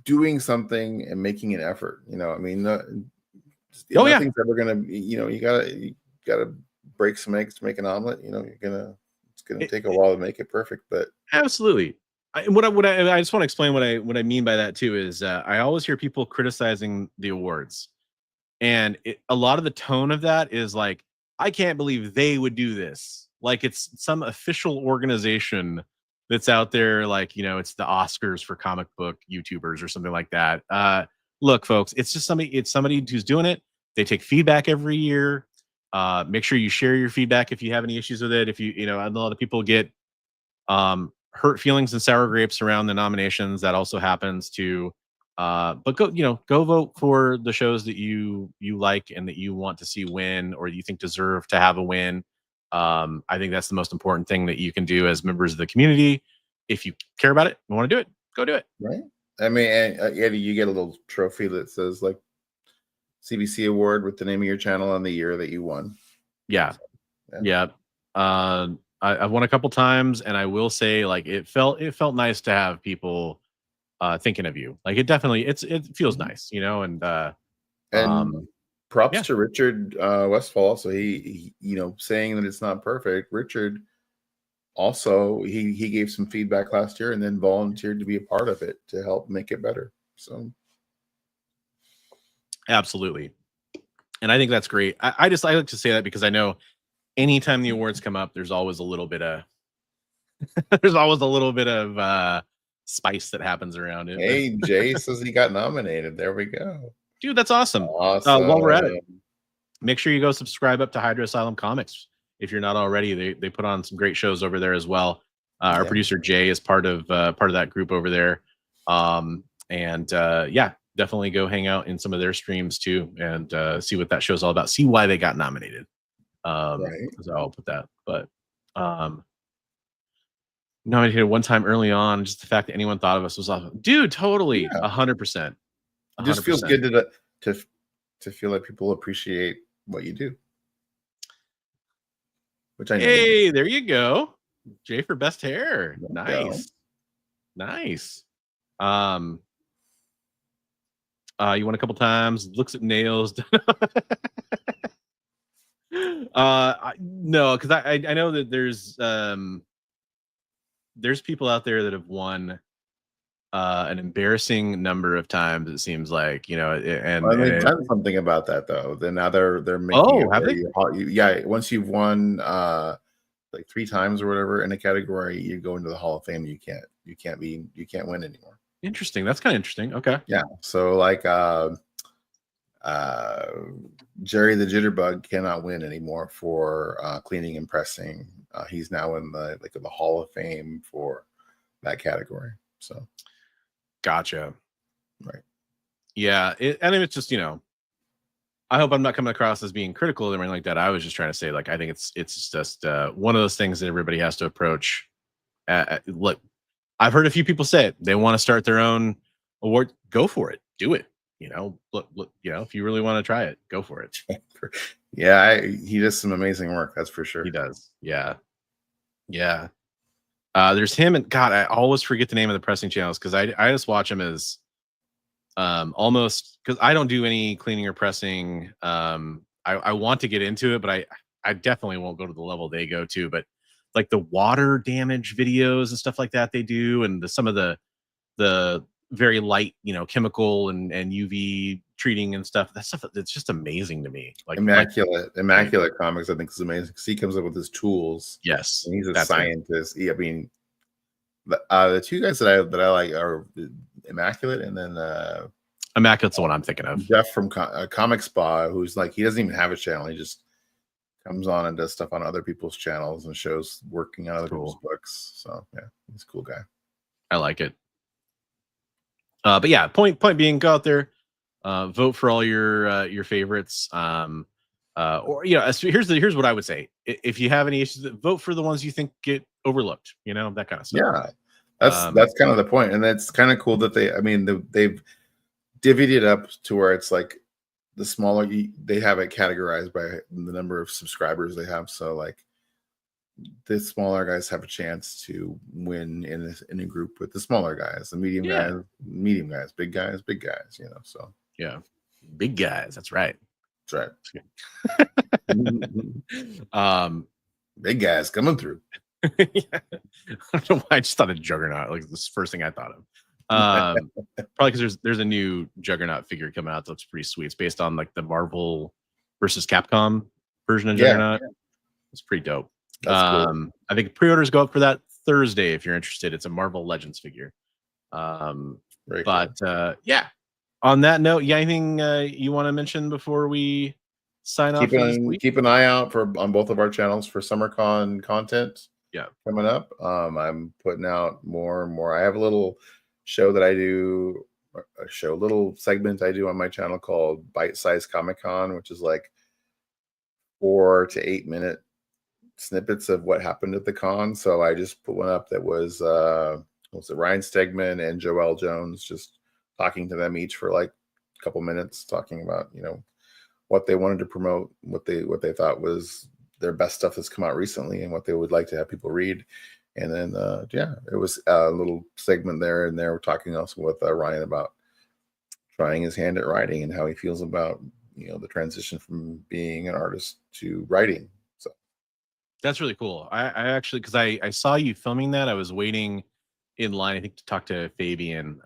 doing something and making an effort. Nothing's ever gonna. You gotta break some eggs to make an omelet. It's gonna take a while to make it perfect, but absolutely. I just want to explain what I mean by that too is I always hear people criticizing the awards, and a lot of the tone of that is like, I can't believe they would do this. Like it's some official organization that's out there, like, it's the Oscars for comic book YouTubers or something like that. Look, folks, it's just somebody who's doing it. They take feedback every year. Make sure you share your feedback if you have any issues with it. If a lot of people get hurt feelings and sour grapes around the nominations. That also happens too. But go vote for the shows that you like and that you want to see win or you think deserve to have a win. I think that's the most important thing that you can do as members of the community. If you care about it, you want to do it, go do it. Right. I mean, and you get a little trophy that says like CBC award with the name of your channel and the year that you won. Yeah. I've won a couple times, and I will say, like, it felt nice to have people thinking of you. Like, it definitely it feels nice, and props to Richard Westfall. Also, he saying that it's not perfect. Richard also he gave some feedback last year and then volunteered to be a part of it to help make it better. So absolutely, and I think that's great. I like to say that because I know anytime the awards come up, there's always a little bit of spice that happens around it. Hey, Jay says he got nominated. There we go. Dude, that's awesome. While we're at it, make sure you go subscribe up to Hydra Asylum Comics if you're not already. They put on some great shows over there as well. Our producer Jay is part of that group over there. Definitely go hang out in some of their streams too and see what that show's all about. See why they got nominated. So I'll put that. But nominated one time early on, just the fact that anyone thought of us was awesome. Dude, totally 100%. It just feels good to feel like people appreciate what you do. Which I know. Hey, there you go. Jay for best hair. Nice. You won a couple times, looks at nails. No, because I know that there's people out there that have won an embarrassing number of times. It seems like, you know, Well, they've done something about that though. Then now they're making it have where they? yeah, once you've won like 3 times or whatever in a category, you go into the Hall of Fame. You can't win anymore. Interesting. That's kind of interesting. Okay. Yeah. So like Jerry the Jitterbug cannot win anymore for cleaning and pressing. He's now in the Hall of Fame for that category. So Gotcha. right. Yeah. I mean, it's just, you know, I hope I'm not coming across as being critical or anything like that. I was just trying to say, like, I think it's just one of those things that everybody has to approach. Look, I've heard a few people say it. They want to start their own award. Go for it. Do it. You know, look, you know, if you really want to try it, go for it. Yeah, he does some amazing work. That's for sure. He does. Yeah. Yeah. There's him, and God, I always forget the name of the pressing channels because I just watch him as almost, because I don't do any cleaning or pressing. I want to get into it, but I definitely won't go to the level they go to. But like the water damage videos and stuff like that they do, and some of the very light, you know, chemical and UV treating and stuff. That stuff, it's just amazing to me. Like Immaculate Comics, I think, is amazing because he comes up with his tools. Yes, and he's a scientist. I mean, the 2 guys that I like are Immaculate, and then Immaculate's the one I'm thinking of. Jeff from Comic Spa, who's like, he doesn't even have a channel. He just comes on and does stuff on other people's channels and shows working on other people's books. So yeah, he's a cool guy. I like it. But yeah, point being, go out there, vote for all your favorites. Or, you know, here's what I would say. If you have any issues, vote for the ones you think get overlooked, you know, that kind of stuff. Yeah, that's kind of the point. And that's kind of cool that they've divvied it up to where it's like the smaller, they have it categorized by the number of subscribers they have. So like the smaller guys have a chance to win in a group with the smaller guys, the medium guys, big guys, you know. So yeah, big guys. That's right. That's right. Big guys coming through. Yeah. I don't know why I just thought of Juggernaut. Like, this first thing I thought of. Probably because there's a new Juggernaut figure coming out that looks pretty sweet. It's based on like the Marvel versus Capcom version of Juggernaut. Yeah. It's pretty dope. Cool. I think pre-orders go up for that Thursday if you're interested. It's a Marvel Legends figure. Yeah. On that note, anything you want to mention before we sign off? Keep an eye out on both of our channels for SummerCon content. Yeah, coming up. I'm putting out more and more. I have a little show that I do, little segment I do on my channel called Bite Size Comic Con, which is like 4 to 8 minute snippets of what happened at the con. So I just put one up that was Ryan Stegman and Joelle Jones, just talking to them each for like a couple minutes, talking about, you know, what they wanted to promote, what they thought was their best stuff that's come out recently, and what they would like to have people read. And then it was a little segment there, and they were talking also with Ryan about trying his hand at writing and how he feels about, you know, the transition from being an artist to writing. So that's really cool. I actually, because I saw you filming that, I was waiting in line, I think, to talk to Fabian.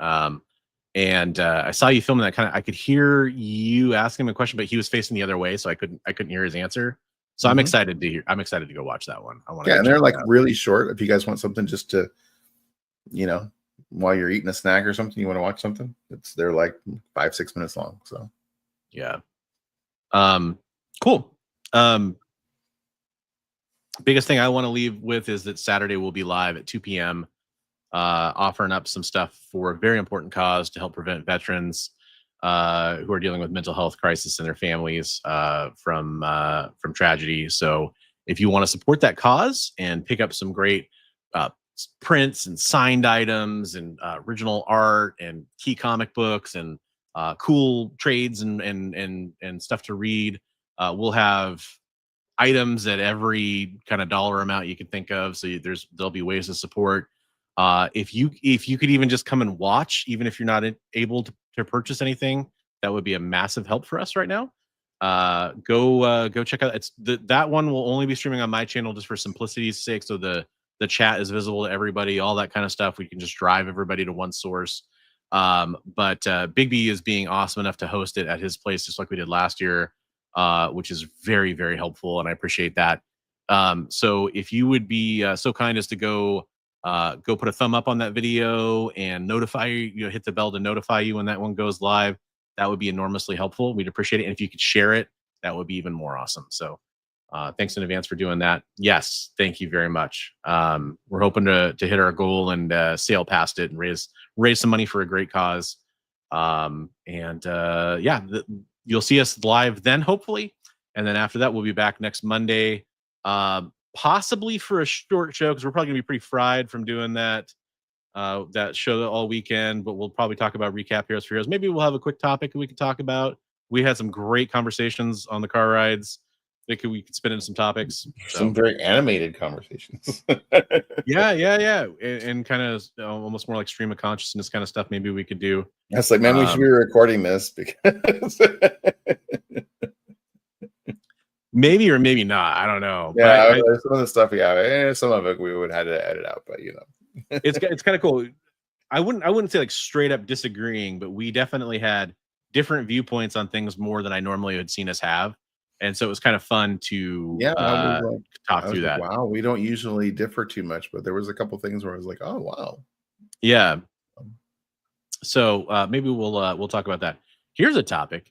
And I saw you filming that. I could hear you asking him a question, but he was facing the other way, so I couldn't hear his answer. So I'm excited to go watch that one. And they're like really short. If you guys want something just to, you know, while you're eating a snack or something, you want to watch something, they're like 5-6 minutes long. So yeah. Cool. Biggest thing I want to leave with is that Saturday we'll be live at 2 p.m. Offering up some stuff for a very important cause to help prevent veterans who are dealing with mental health crisis in their families from tragedy. So if you want to support that cause and pick up some great prints and signed items and original art and key comic books and cool trades and stuff to read, we'll have items at every kind of dollar amount you can think of. So there'll be ways to support. If you could even just come and watch, even if you're not able to purchase anything, that would be a massive help for us right now. go check out. It's that one will only be streaming on my channel just for simplicity's sake, so the chat is visible to everybody, all that kind of stuff. We can just drive everybody to one source. But Big B is being awesome enough to host it at his place, just like we did last year, which is very, very helpful, and I appreciate that. So if you would be so kind as to go put a thumb up on that video and notify you, hit the bell to notify you when that one goes live, that would be enormously helpful. We'd appreciate it. And if you could share it, that would be even more awesome. So thanks in advance for doing that. Yes, thank you very much. We're hoping to hit our goal and sail past it and raise some money for a great cause. Yeah, you'll see us live then, hopefully. And then after that, we'll be back next Monday, possibly for a short show, because we're probably gonna be pretty fried from doing that show all weekend. But we'll probably talk about recap Heroes4Heroes. Maybe we'll have a quick topic we could talk about. We had some great conversations on the car rides. We could spin into some topics. Some very animated conversations. yeah. And kind of almost more like stream of consciousness kind of stuff. Maybe we could do. That's like, man, we should be recording this because maybe or maybe not. I don't know. Yeah, some of the stuff, some of it we would have to edit out, but it's kind of cool. I wouldn't say like straight up disagreeing, but we definitely had different viewpoints on things more than I normally had seen us have. And so it was kind of fun to talk through that. Wow, we don't usually differ too much, but there was a couple things where I was like, oh wow. Yeah. So maybe we'll talk about that. Here's a topic: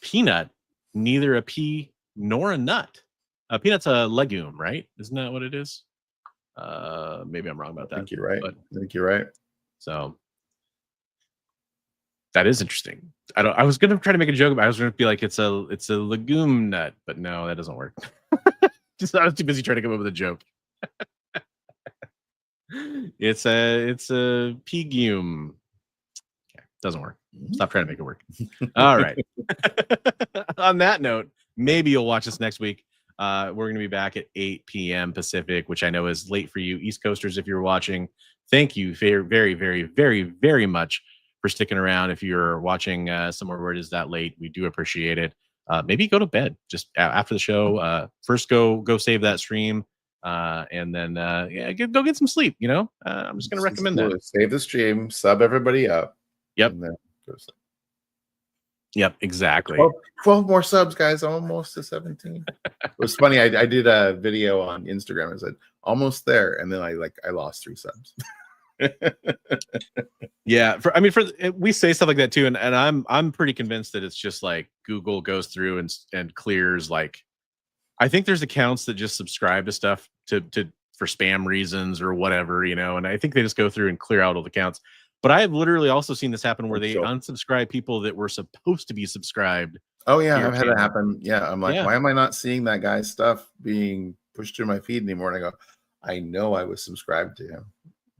peanut, neither a pea nor a nut. Peanut's a legume, right? Isn't that what it is? Maybe I'm wrong about that. I think you're right. But, I think you're right. So that is interesting. I was gonna try to make a joke about it. I was gonna be like, it's a legume nut, but no, that doesn't work. I was too busy trying to come up with a joke. It's a pegume. Okay, doesn't work. Stop trying to make it work. All right. On that note, maybe you'll watch us next week. We're going to be back at 8 p.m. Pacific, which I know is late for you East Coasters. If you're watching, thank you very, very, very, very, very much for sticking around. If you're watching somewhere where it is that late, we do appreciate it. Maybe go to bed just after the show. First, go save that stream, and then go get some sleep. I'm just going to recommend that. Save the stream, sub everybody up. Yep. And then go to sleep. Yep, exactly. 12 more subs, guys. Almost to 17. It was funny. I did a video on Instagram. I said almost there, and then I lost 3 subs. Yeah, we say stuff like that too, and I'm pretty convinced that it's just like Google goes through and clears. Like, I think there's accounts that just subscribe to stuff to for spam reasons or whatever, and I think they just go through and clear out all the accounts. But I have literally also seen this happen where they unsubscribe people that were supposed to be subscribed. Oh yeah, I've had it happen. Yeah, I'm like, why am I not seeing that guy's stuff being pushed through my feed anymore? And I go, I know I was subscribed to him.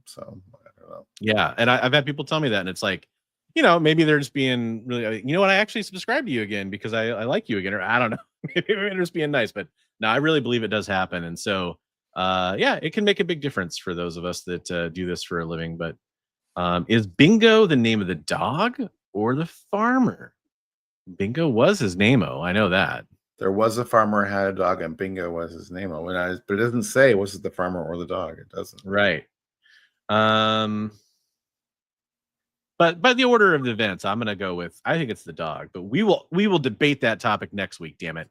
So I don't know. Yeah, and I've had people tell me that, and it's like, maybe they're just being really, what, I actually subscribed to you again because I like you again, or I don't know. Maybe they're just being nice, but no, I really believe it does happen. And so, it can make a big difference for those of us that do this for a living. But is Bingo the name of the dog or the farmer? Bingo was his name-o. I know that. There was a farmer who had a dog, and Bingo was his name-o. But it doesn't say was it the farmer or the dog. It doesn't. Right. But by the order of the events, I'm gonna go with, I think it's the dog. But we will debate that topic next week. Damn it.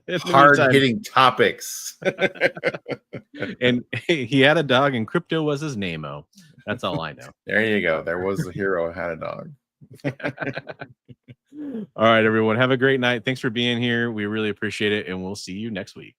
Hard-hitting topics. And he had a dog, and crypto was his name-o. That's all I know. There you go. There was a hero who had a dog. All right, everyone. Have a great night. Thanks for being here. We really appreciate it, and we'll see you next week.